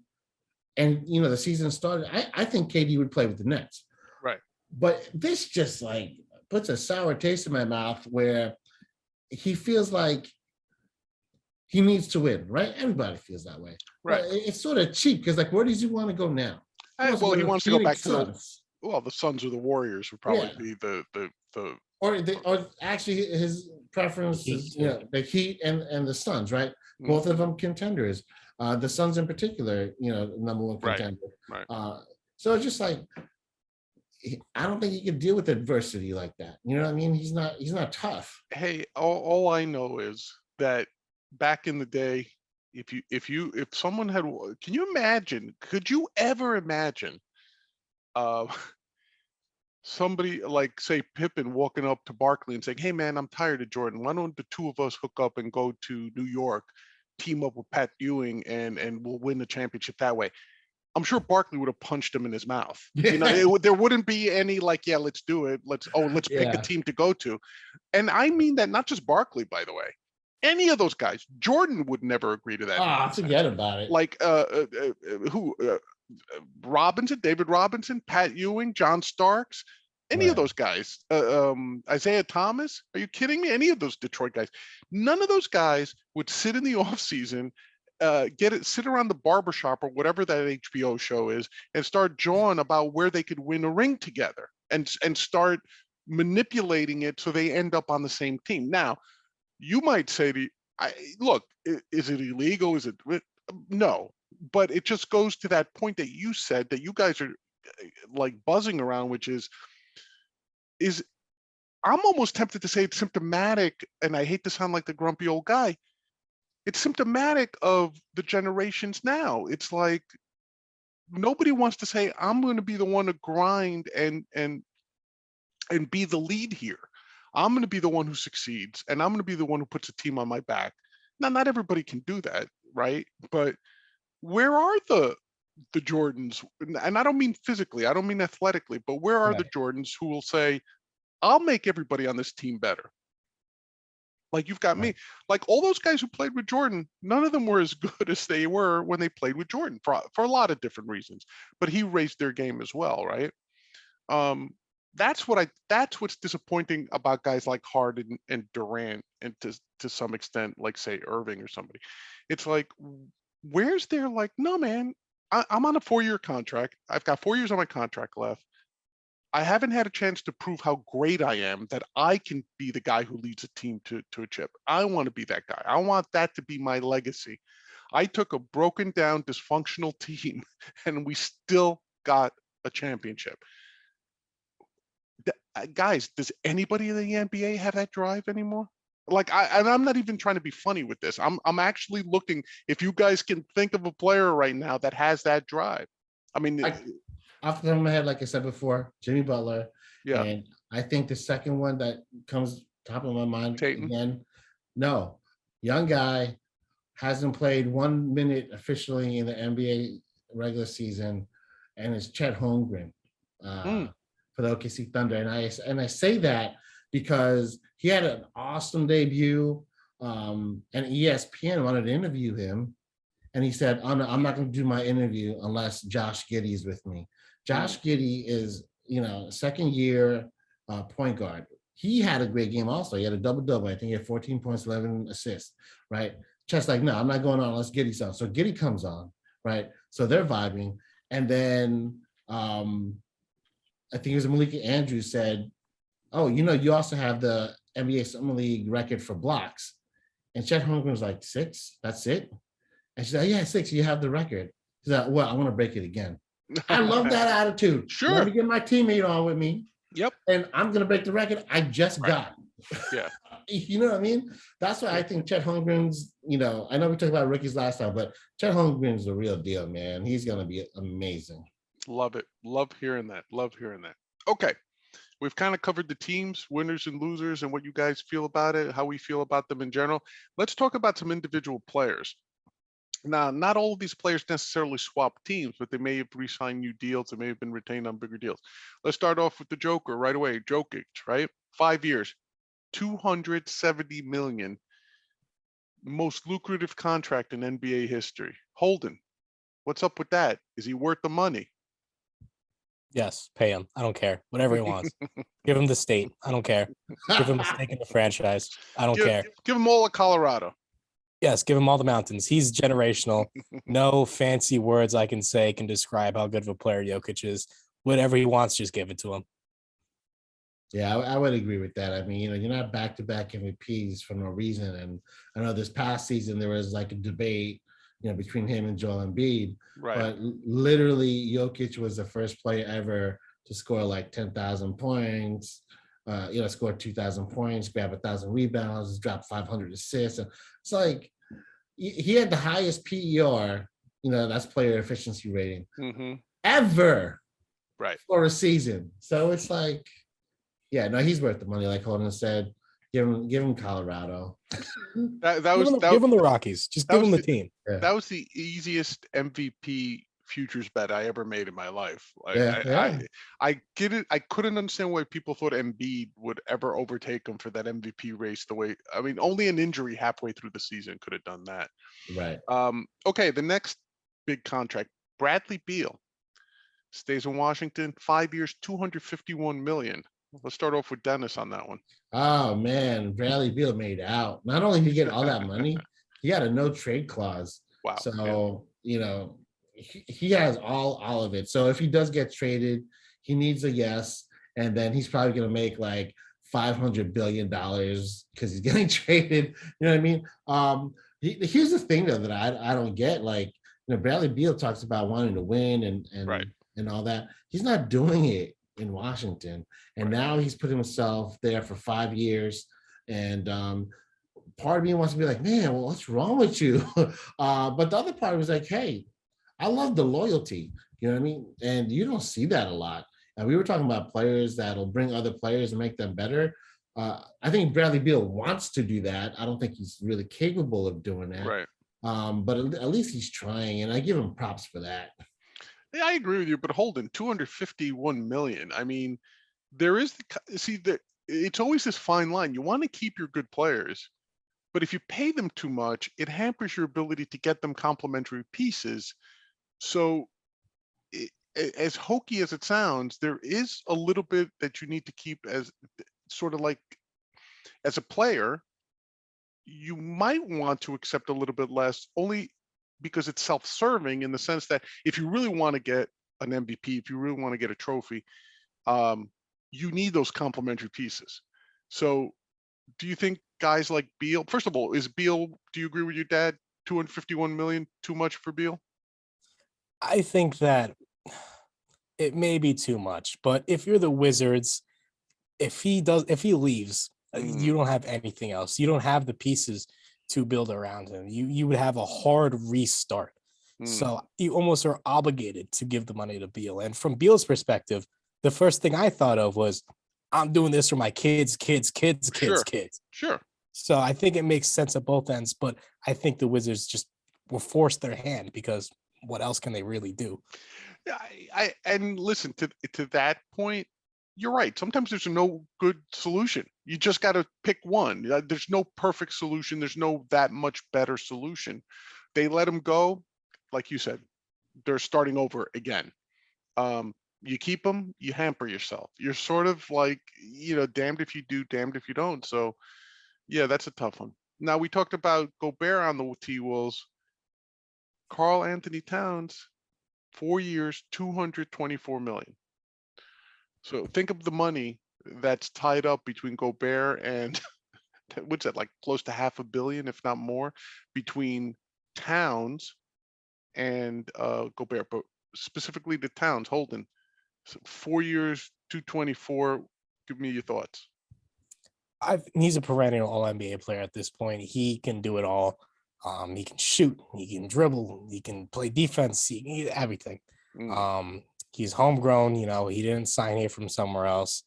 and the season started, I think KD would play with the Nets. Right. But this just like puts a sour taste in my mouth where he feels like he needs to win, right? Everybody feels that way. Right. But it's sort of cheap because like, where does he want to go now? He wants to go back to the Suns or the Warriors would probably be the or actually his preference is the Heat and the Suns, right? Both of them contenders. The Suns in particular, number 1 contender. Right. So it's just like, I don't think he can deal with adversity like that. You know what I mean? He's not tough. Hey, all I know is that back in the day, if someone had, could you ever imagine somebody like, say, Pippen walking up to Barkley and saying, "Hey man, I'm tired of Jordan. Why don't the 2 of us hook up and go to New York, team up with Pat Ewing and we'll win the championship that way?" I'm sure Barkley would have punched him in his mouth. There wouldn't be any like, yeah, let's do it. Let's pick a team to go to. And I mean that not just Barkley, by the way. Any of those guys. Jordan would never agree to that. Forget about it. Like who? Robinson, David Robinson, Pat Ewing, John Starks, any of those guys. Isaiah Thomas. Are you kidding me? Any of those Detroit guys. None of those guys would sit in the offseason, sit around the barbershop or whatever that HBO show is, and start jawing about where they could win a ring together and start manipulating it so they end up on the same team. Now, you might say look, is it illegal? Is it no? But it just goes to that point that you said that you guys are like buzzing around, which is I'm almost tempted to say it's symptomatic, and I hate to sound like the grumpy old guy. It's symptomatic of the generations now. It's like nobody wants to say, I'm going to be the one to grind and be the lead here. I'm going to be the one who succeeds, and I'm going to be the one who puts a team on my back. Now, not everybody can do that, right? But where are the Jordans? And I don't mean physically, I don't mean athletically, but where are the Jordans who will say, I'll make everybody on this team better? Like you've got me. Like all those guys who played with Jordan, none of them were as good as they were when they played with Jordan for a lot of different reasons. But he raised their game as well, right? That's what's disappointing about guys like Harden and Durant, and to some extent, like say Irving or somebody. It's like, where's their like, no man, I'm on a 4-year contract. I've got 4 years on my contract left. I haven't had a chance to prove how great I am, that I can be the guy who leads a team to a chip. I want to be that guy. I want that to be my legacy. I took a broken down, dysfunctional team and we still got a championship. Guys, does anybody in the NBA have that drive anymore? Like, I'm not even trying to be funny with this. I'm actually looking, if you guys can think of a player right now that has that drive. I mean, off the top of my head, like I said before, Jimmy Butler. Yeah. And I think the second one that comes top of my mind again, no, young guy, hasn't played 1 minute officially in the NBA regular season, and it's Chet Holmgren for the OKC Thunder. And I say that because he had an awesome debut, and ESPN wanted to interview him, and he said, I'm not going to do my interview unless Josh Giddey is with me. Josh Giddey is, second year point guard. He had a great game also. He had a double-double. I think he had 14 points, 11 assists, right? Chet's like, no, I'm not going on unless Giddey's on. So Giddey comes on, right? So they're vibing. And then I think it was Malika Andrews said, oh, you also have the NBA Summer League record for blocks. And Chet Holmgren was like, 6? That's it? And she's like, yeah, 6, you have the record. She's like, well, I want to break it again. I love that attitude. Sure. Let me get my teammate on with me. Yep. And I'm going to break the record I just got. Yeah. You know what I mean? That's why I think Chet Holmgren's, I know we talked about rookies last time, but Chet Holmgren's the real deal, man. He's going to be amazing. Love it. Love hearing that. Okay. We've kind of covered the teams, winners and losers, and what you guys feel about it, how we feel about them in general. Let's talk about some individual players. Now, not all of these players necessarily swap teams, but they may have re-signed new deals. They may have been retained on bigger deals. Let's start off with the Joker right away. Jokic, right? 5 years, $270 million, most lucrative contract in NBA history. Holden, what's up with that? Is he worth the money? Yes, pay him. I don't care. Whatever he wants. Give him the state. I don't care. Give him a stake in the franchise. I don't care. Give him all of Colorado. Yes, give him all the mountains. He's generational. No fancy words I can say can describe how good of a player Jokic is. Whatever he wants, just give it to him. Yeah, I would agree with that. I mean, you're not back-to-back MVPs for no reason. And I know this past season there was like a debate, between him and Joel Embiid. Right. But literally, Jokic was the first player ever to score like 10,000 points. Scored 2,000 points, grab 1,000 rebounds, dropped 500 assists. And it's like he had the highest PER, that's player efficiency rating ever, right, for a season. So it's like, yeah, no, he's worth the money. Like Holden said, give him Colorado. Give him the Rockies. Just give him the team. Yeah. That was the easiest MVP futures bet I ever made in my life. Like Yeah. I get it. I couldn't understand why people thought Embiid would ever overtake him for that MVP race. The way, I mean, only an injury halfway through the season could have done that. Right. Okay, the next big contract, Bradley Beal stays in Washington, 5 years, 251 million. Let's start off with Dennis on that one. Oh man, Bradley Beal made out. Not only did he get all that money, he had a no trade clause. Wow. So he has all of it. So if he does get traded, he needs a yes, and then he's probably going to make like $500 billion because he's getting traded. You know what I mean? Here's the thing though that I don't get. Like, Bradley Beal talks about wanting to win and all that. He's not doing it in Washington, and now he's put himself there for 5 years. And part of me wants to be like, man, well, what's wrong with you? But the other part was like, hey, I love the loyalty. You know what I mean? And you don't see that a lot. And we were talking about players that'll bring other players and make them better. I think Bradley Beal wants to do that. I don't think he's really capable of doing that. Right. But at least he's trying, and I give him props for that. Yeah, I agree with you. But Holden, 251 million. I mean, there is it's always this fine line. You want to keep your good players, but if you pay them too much, it hampers your ability to get them complementary pieces. So, as hokey as it sounds, there is a little bit that you need to keep as sort of like as a player. You might want to accept a little bit less, only because it's self-serving in the sense that if you really want to get an MVP, if you really want to get a trophy, you need those complementary pieces. So do you think guys like Beal, first of all, is Beal, do you agree with your dad, 251 million too much for Beal? I think that it may be too much, but if you're the Wizards, if he leaves, you don't have anything else. You don't have the pieces to build around him. You would have a hard restart. So you almost are obligated to give the money to Beal. And from Beal's perspective, the first thing I thought of was, I'm doing this for my kids. Sure. So I think it makes sense at both ends, but I think the Wizards just were forced their hand because what else can they really do? I and listen to that point. You're right. Sometimes there's no good solution. You just got to pick one. There's no perfect solution. There's no that much better solution. They let him go, like you said. They're starting over again. You keep them, you hamper yourself. You're sort of like, damned if you do, damned if you don't. So, yeah, that's a tough one. Now, we talked about Gobert on the T-Wolves. Karl Anthony Towns, 4 years, 224 million. So think of the money that's tied up between Gobert and what's that, like close to $500 million, if not more, between Towns and Gobert, but specifically the Towns. Holden, so 4 years, 224. Give me your thoughts. He's a perennial All-NBA player at this point. He can do it all. He can shoot, he can dribble, he can play defense, he can everything. He's homegrown, he didn't sign here from somewhere else.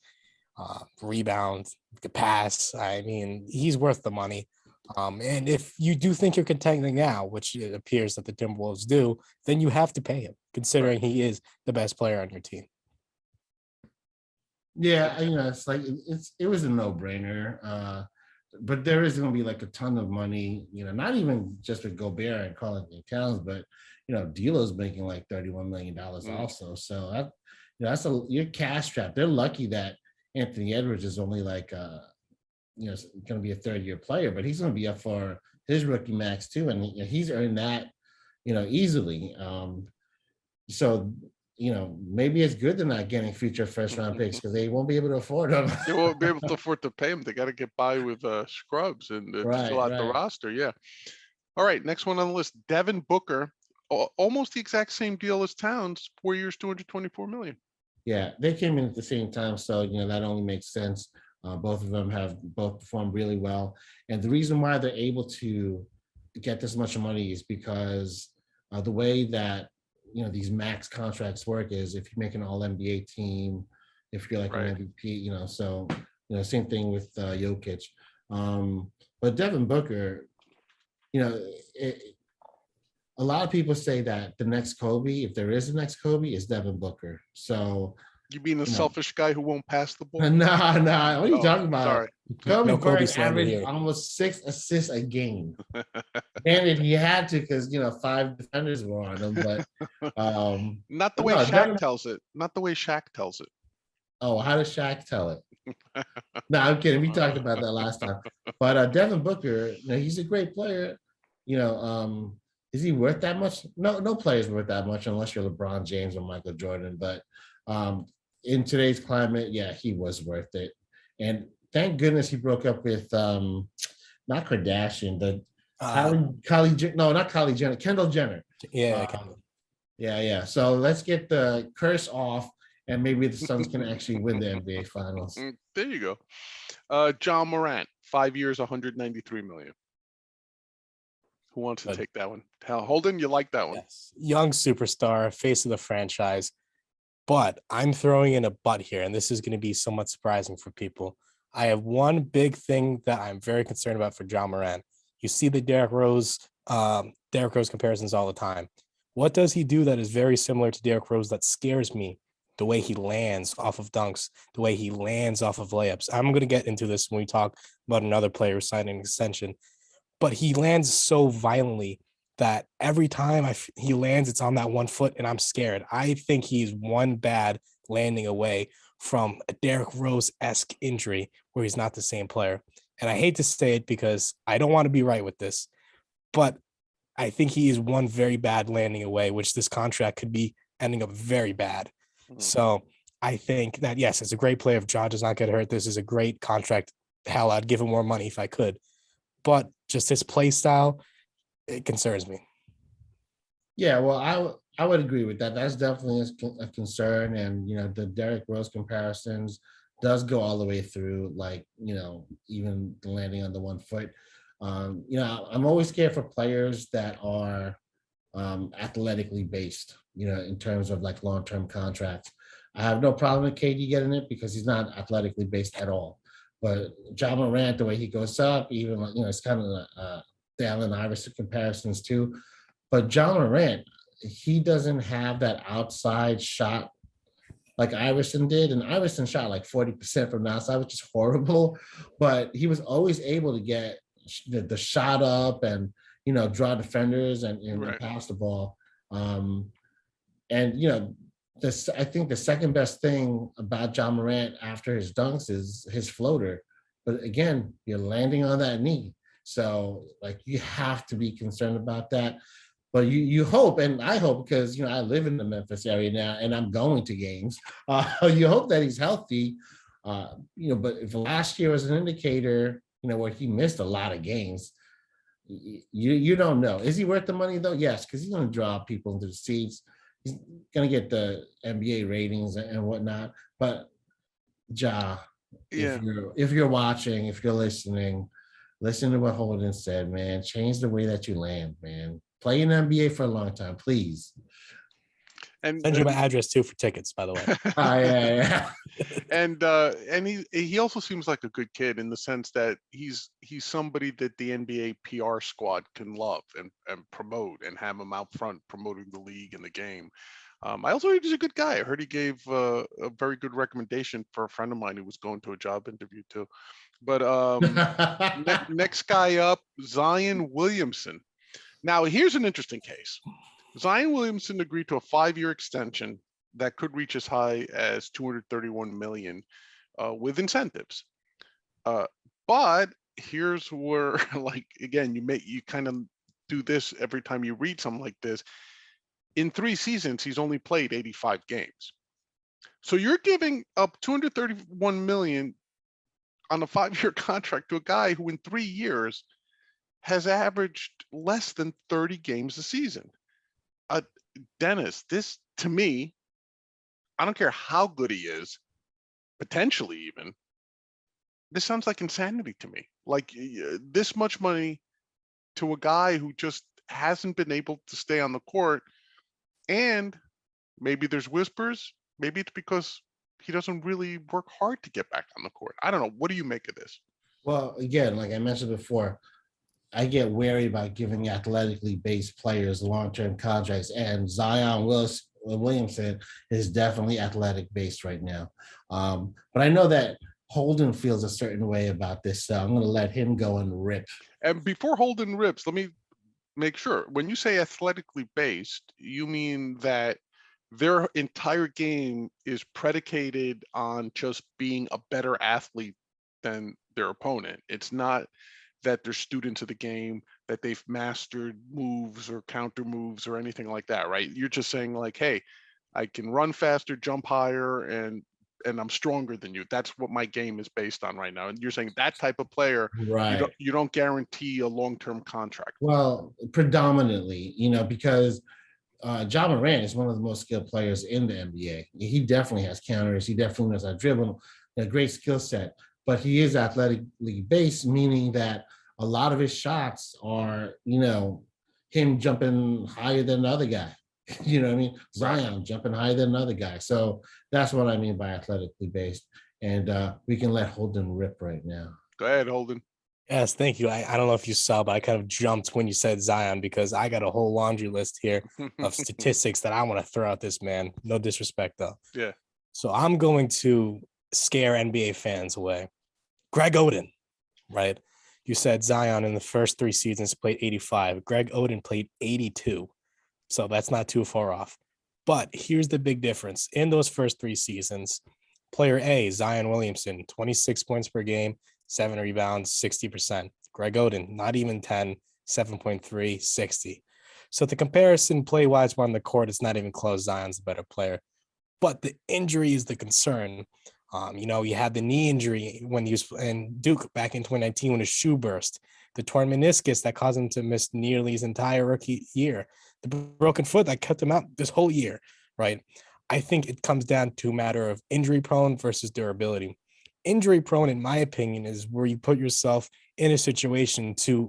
Rebound, could pass. I mean, he's worth the money. And if you do think you're contending now, which it appears that the Timberwolves do, then you have to pay him, considering he is the best player on your team. Yeah, it's like it was a no-brainer. But there is going to be like a ton of money, not even just with Gobert and Karl Anthony Towns, but D'Lo's making like $31 million also. So that's you're cash strapped. They're lucky that Anthony Edwards is only like going to be a third-year player, but he's going to be up for his rookie max too, and he's earned that easily. So maybe it's good they're not getting future first-round picks because they won't be able to afford them. They won't be able to afford to pay them. They got to get by with scrubs and fill out the roster. Yeah. All right, next one on the list, Devin Booker, almost the exact same deal as Towns, 4 years, 224 million. Yeah, they came in at the same time, so that only makes sense. Both of them have performed really well, and the reason why they're able to get this much money is because the way that these max contracts work is if you make an All-NBA team, if you're like an MVP, so same thing with Jokic. But Devin Booker, a a lot of people say that the next Kobe, if there is a next Kobe, is Devin Booker. So, You being a you know, selfish guy who won't pass the ball? no, what are you Oh, talking about? sorry. Kobe No Kobe Bryant slander averaged here. almost 6 assists a game. Granted, he had to because 5 defenders were on him, but Not the but way no, Shaq Devin, tells it. Not the way Shaq tells it. oh, how does Shaq tell it? No, I'm kidding. We talked about that last time. But Devin Booker, he's a great player. Is he worth that much? No, no player's worth that much unless you're LeBron James or Michael Jordan. But in today's climate, yeah, he was worth it. And thank goodness he broke up with not Kardashian, but Kylie Jenner, Kendall Jenner. Yeah, Yeah. So let's get the curse off, and maybe the Suns can actually win the NBA Finals. There you go. John Morant, 5 years, 193 million. Who wants to take that one? Holden, you like that one? yes. Young superstar, face of the franchise. But I'm throwing in a but here, and this is going to be somewhat surprising for people. I have one big thing that I'm very concerned about for John Morant. You see the Derrick Rose comparisons all the time. What does he do that is very similar to Derrick Rose that scares me? The way he lands off of dunks, the way he lands off of layups. I'm going to get into this when we talk about another player signing an extension, but he lands so violently that every time he lands, it's on that 1 foot, and I'm scared. I think he's one bad landing away from a Derrick Rose-esque injury where he's not the same player. And I hate to say it because I don't want to be right with this, but I think he is one very bad landing away, which this contract could be ending up very bad. So I think that, yes, it's a great play if John does not get hurt. This is a great contract. Hell, I'd give him more money if I could. But just his play style, it concerns me. Yeah, well, I would agree with that. That's definitely a concern. And, the Derrick Rose comparisons does go all the way through, like, even landing on the 1 foot. I'm always scared for players that are athletically based, in terms of like long-term contracts. I have no problem with KD getting it because he's not athletically based at all. But John Morant, the way he goes up, even it's kind of the Allen Iverson comparisons too. But John Morant, he doesn't have that outside shot like Iverson did, and Iverson shot like 40% from the outside, which is horrible. But he was always able to get the shot up and draw defenders and Right. pass the ball. I think the second best thing about John Morant after his dunks is his floater. But again, you're landing on that knee. So like you have to be concerned about that. But you hope, and I hope, because I live in the Memphis area now and I'm going to games. You hope that he's healthy. But if last year was an indicator, where he missed a lot of games, you don't know. Is he worth the money though? Yes, because he's going to draw people into the seats. He's going to get the NBA ratings and whatnot. But Ja, if you're watching, if you're listening, listen to what Holden said, man. Change the way that you land, man. Play in the NBA for a long time, please. And Send you my address too for tickets, by the way. Yeah. and he also seems like a good kid in the sense that he's somebody that the NBA PR squad can love and promote and have him out front promoting the league and the game. I also heard he's a good guy. I heard he gave a very good recommendation for a friend of mine who was going to a job interview too. But next guy up, ZionWilliamson. Now here's an interesting case. ZionWilliamson agreed to a 5-year extension that could reach as high as $231 million with incentives. But here's where, like, again, you kind of do this every time you read something like this. In 3 seasons, he's only played 85 games. So you're giving up $231 million on a 5-year contract to a guy who in 3 years has averaged less than 30 games a season. Dennis, this to me, I don't care how good he is, potentially even, this sounds like insanity to me. Like this much money to a guy who just hasn't been able to stay on the court. And maybe there's whispers, maybe it's because he doesn't really work hard to get back on the court. I don't know. What do you make of this? Well, again, like I mentioned before, I get wary about giving athletically based players long-term contracts, and Williamson is definitely athletic based right now. But I know that Holden feels a certain way about this, so I'm going to let him go and rip. And before Holden rips, let me make sure. When you say athletically based, you mean that their entire game is predicated on just being a better athlete than their opponent. It's not that they're students of the game, that they've mastered moves or counter moves or anything like that, right? You're just saying like, hey, I can run faster, jump higher, and I'm stronger than you. That's what my game is based on right now. And you're saying that type of player, Right. you don't guarantee a long-term contract. Well, predominantly, because Ja Morant is one of the most skilled players in the NBA. He definitely has counters. He definitely knows how to dribble, a great skill set. But he is athletically based, meaning that a lot of his shots are, him jumping higher than the other guy. You know what I mean? Zion jumping higher than another guy. So that's what I mean by athletically based. And we can let Holden rip right now. Go ahead, Holden. Yes, thank you. I don't know if you saw, but I kind of jumped when you said Zion because I got a whole laundry list here of statistics that I want to throw at this man. No disrespect, though. Yeah. So I'm going to scare NBA fans away. Greg Oden, right? You said Zion in the first 3 seasons played 85. Greg Oden played 82. So that's not too far off. But here's the big difference. In those first 3 seasons, player A, Zion Williamson, 26 points per game, 7 rebounds, 60%. Greg Oden, not even 10, 7.3, 60. So the comparison play-wise on the court, it's not even close. Zion's the better player. But the injury is the concern. He had the knee injury when he was in Duke back in 2019 when his shoe burst, the torn meniscus that caused him to miss nearly his entire rookie year, the broken foot that kept him out this whole year, right? I think it comes down to a matter of injury prone versus durability. Injury prone, in my opinion, is where you put yourself in a situation where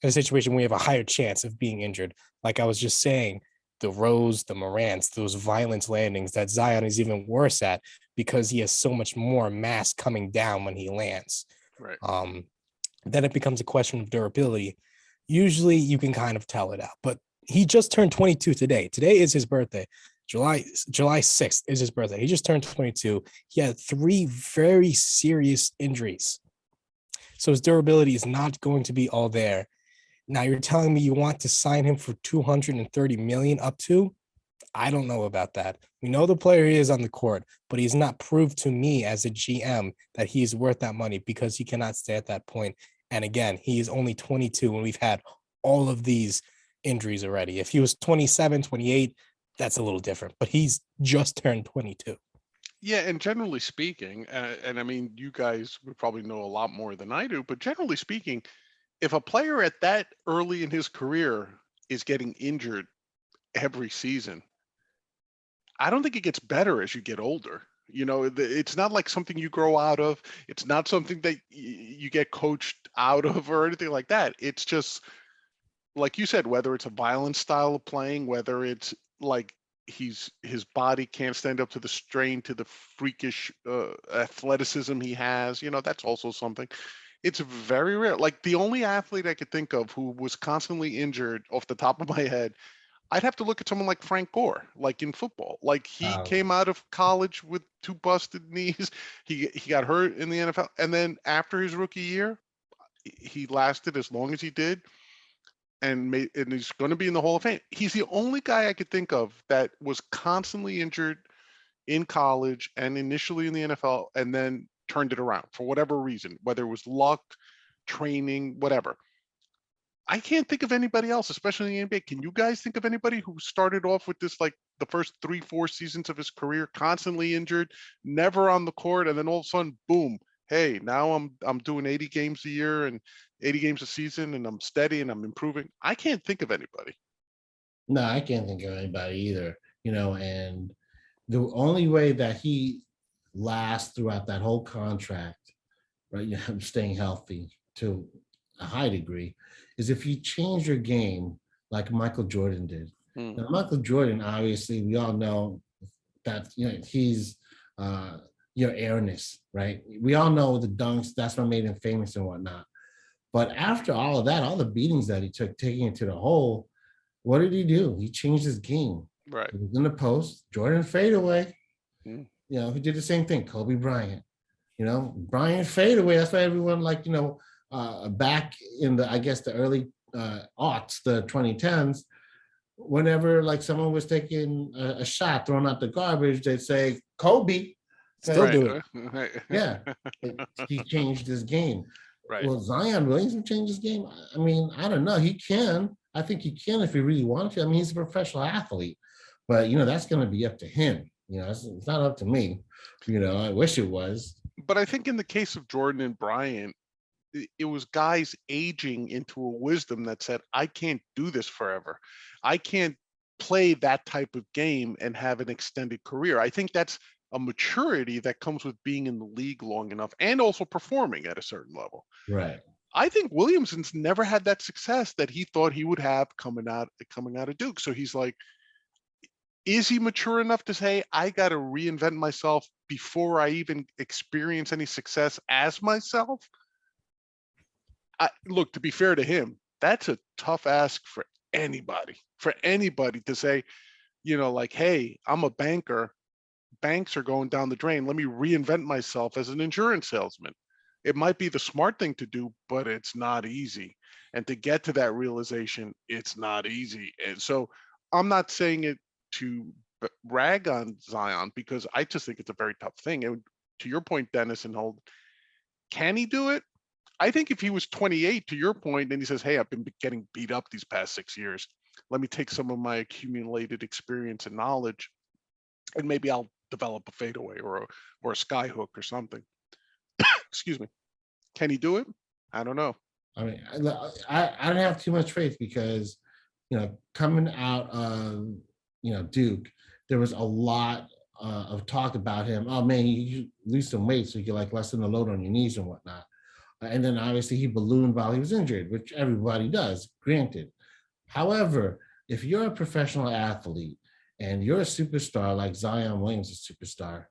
you have a higher chance of being injured. Like I was just saying, the Rose, the Morants, those violent landings that Zion is even worse at because he has so much more mass coming down when he lands. Right. Then it becomes a question of durability. Usually you can kind of tell it out, but he just turned 22 today. Today is his birthday. July 6th is his birthday. He just turned 22. He had 3 very serious injuries. So his durability is not going to be all there. Now you're telling me you want to sign him for $230 million up to? I don't know about that. We know the player he is on the court, but he's not proved to me as a GM that he's worth that money because he cannot stay at that point. And again, he is only 22 and we've had all of these injuries already. If he was 27, 28, that's a little different, but he's just turned 22. Yeah, and generally speaking, and I mean, you guys would probably know a lot more than I do, but generally speaking, if a player at that early in his career is getting injured every season, I don't think it gets better as you get older. It's not like something you grow out of. It's not something that you get coached out of or anything like that. It's just, like you said, whether it's a violent style of playing, whether it's like his body can't stand up to the strain, to the freakish athleticism he has, that's also something. It's very rare. Like the only athlete I could think of who was constantly injured off the top of my head, I'd have to look at someone like Frank Gore, like in football. Like he came out of college with 2 busted knees. He got hurt in the NFL. And then after his rookie year, he lasted as long as he did. And he's going to be in the Hall of Fame. He's the only guy I could think of that was constantly injured in college and initially in the NFL and then turned it around for whatever reason, whether it was luck, training, whatever. I can't think of anybody else, especially in the NBA. Can you guys think of anybody who started off with this, like the first 3-4 seasons of his career, constantly injured, never on the court, and then all of a sudden, boom, hey, now I'm doing 80 games a year and 80 games a season, and I'm steady and I'm improving? I can't think of anybody. No, I can't think of anybody either. And the only way that he lasts throughout that whole contract, right, staying healthy to a high degree, is if you change your game like Michael Jordan did. Now, Michael Jordan, obviously, we all know that he's your airness, right? We all know the dunks, that's what made him famous and whatnot. But after all of that, all the beatings that he took, taking it to the hole, what did he do? He changed his game. Right. He was in the post, Jordan fadeaway. Mm. You know, he did the same thing. Kobe Bryant. You know, Bryant fadeaway. That's why everyone back in the, I guess, the early aughts, the 2010s, whenever like someone was taking a shot thrown out the garbage, they'd say Kobe. Still do it. Yeah, he changed his game. Right. Will Zion Williamson change his game? I mean, I don't know. He can. I think he can if he really wanted to. I mean, he's a professional athlete, but that's going to be up to him. It's not up to me. I wish it was. But I think in the case of Jordan and Bryant, it was guys aging into a wisdom that said, I can't do this forever. I can't play that type of game and have an extended career. I think that's a maturity that comes with being in the league long enough and also performing at a certain level. Right. I think Williamson's never had that success that he thought he would have coming out of Duke. So he's like, is he mature enough to say, I got to reinvent myself before I even experience any success as myself? Look, to be fair to him, that's a tough ask for anybody to say, like, hey, I'm a banker. Banks are going down the drain. Let me reinvent myself as an insurance salesman. It might be the smart thing to do, but it's not easy. And to get to that realization, it's not easy. And so I'm not saying it to rag on Zion, because I just think it's a very tough thing. And to your point, Dennis and Holden, can he do it? I think if he was 28, to your point, and he says, hey, I've been getting beat up these past 6 years. Let me take some of my accumulated experience and knowledge, and maybe I'll develop a fadeaway or a sky hook or something. Excuse me. Can he do it? I don't know. I mean, I don't have too much faith because, coming out of, Duke, there was a lot of talk about him. Oh man, you lose some weight so you can like lessen the load on your knees and whatnot. And then obviously he ballooned while he was injured, which everybody does, granted. However, if you're a professional athlete and you're a superstar like Zion Williamson, a superstar,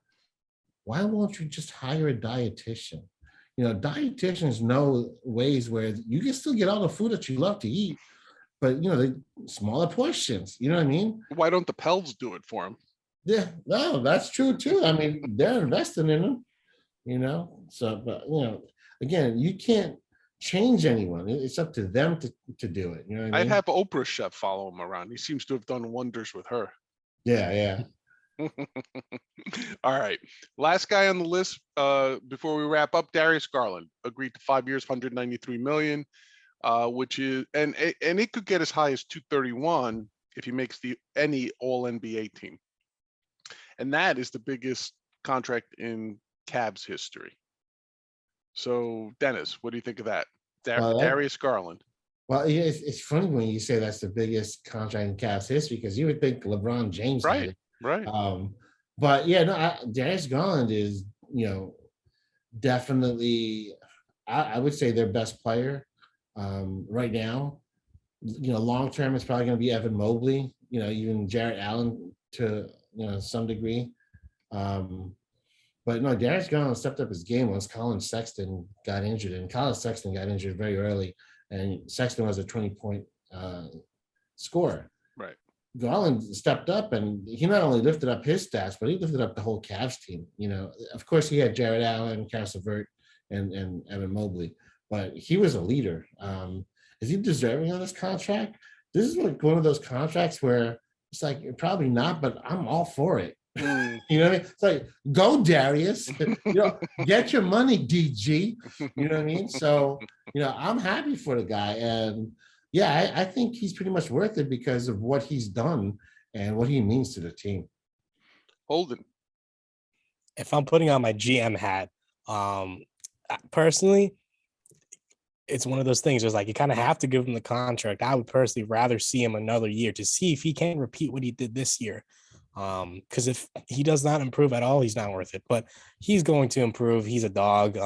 why won't you just hire a dietitian? Dietitians know ways where you can still get all the food that you love to eat, but the smaller portions. You know what I mean? Why don't the Pels do it for him? Yeah, no, that's true too. I mean, they're investing in them. So, but again, you can't change anyone. It's up to them to do it. You know what I mean? I'd have Oprah chef follow him around. He seems to have done wonders with her. Yeah. All right. Last guy on the list before we wrap up, Darius Garland agreed to 5 years, $193 million, which is and it could get as high as 231 if he makes any all NBA team. And that is the biggest contract in Cavs history. So, Dennis, what do you think of that? Darius Garland. Well, yeah, it's funny when you say that's the biggest contract in Cavs history, because you would think LeBron James had it. Right. But yeah, no, Darius Garland is, definitely, I would say their best player right now. Long term, it's probably going to be Evan Mobley, even Jarrett Allen to, some degree. But no, Darius Garland stepped up his game once Colin Sexton got injured, and Colin Sexton got injured very early, and Sexton was a 20-point scorer. Right. Garland stepped up, and he not only lifted up his stats, but he lifted up the whole Cavs team. Of course, he had Jarrett Allen, Karis LeVert, and Evan Mobley, but he was a leader. Is he deserving of this contract? This is like one of those contracts where it's like, you're probably not, but I'm all for it. You know what I mean? It's like, go Darius, get your money, DG. You know what I mean? So, I'm happy for the guy. And yeah, I think he's pretty much worth it because of what he's done and what he means to the team. Holden. If I'm putting on my GM hat, personally, it's one of those things. It's like you kind of have to give him the contract. I would personally rather see him another year to see if he can repeat what he did this year. Because if he does not improve at all, he's not worth it. But he's going to improve. He's a dog.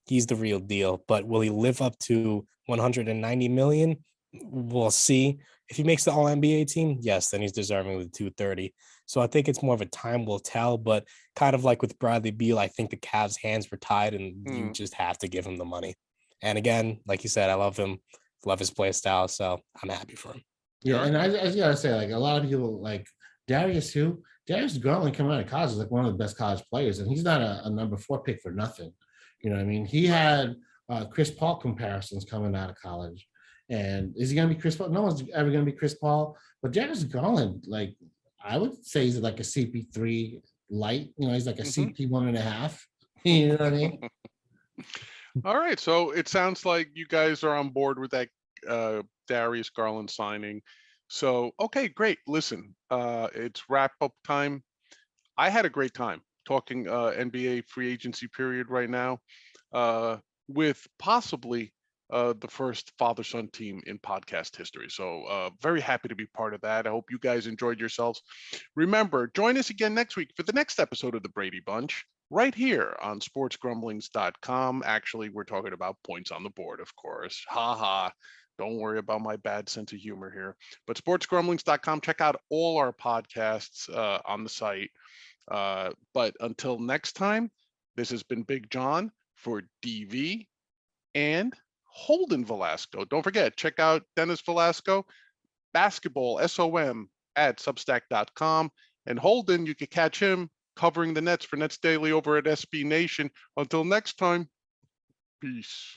He's the real deal. But will he live up to 190 million? We'll see. If he makes the All NBA team, yes, then he's deserving of the 230. So I think it's more of a time will tell. But kind of like with Bradley Beal, I think the Cavs' hands were tied, and you just have to give him the money. And again, like you said, I love him, love his play style. So I'm happy for him. Yeah, All and right. I just gotta say, like a lot of people like Darius Garland coming out of college is like one of the best college players, and he's not a number 4 pick for nothing. You know what I mean? He had Chris Paul comparisons coming out of college. And is he gonna be Chris Paul? No one's ever gonna be Chris Paul, but Darius Garland, like I would say he's like a CP3 light, you know, he's like a CP 1.5. You know what I mean? All right. So it sounds like you guys are on board with that Darius Garland signing. So, okay, great. Listen, it's wrap up time. I had a great time talking NBA free agency period right now with possibly the first father-son team in podcast history. So very happy to be part of that. I hope you guys enjoyed yourselves. Remember, join us again next week for the next episode of the Brady Bunch right here on sportsgrumblings.com. Actually, we're talking about points on the board, of course. Ha ha. Don't worry about my bad sense of humor here. But sportsgrumblings.com, check out all our podcasts on the site. But until next time, this has been Big John for DV and Holden Velasco. Don't forget, check out Dennis Velasco, basketball, SOM at substack.com. And Holden, you can catch him covering the Nets for Nets Daily over at SB Nation. Until next time, peace.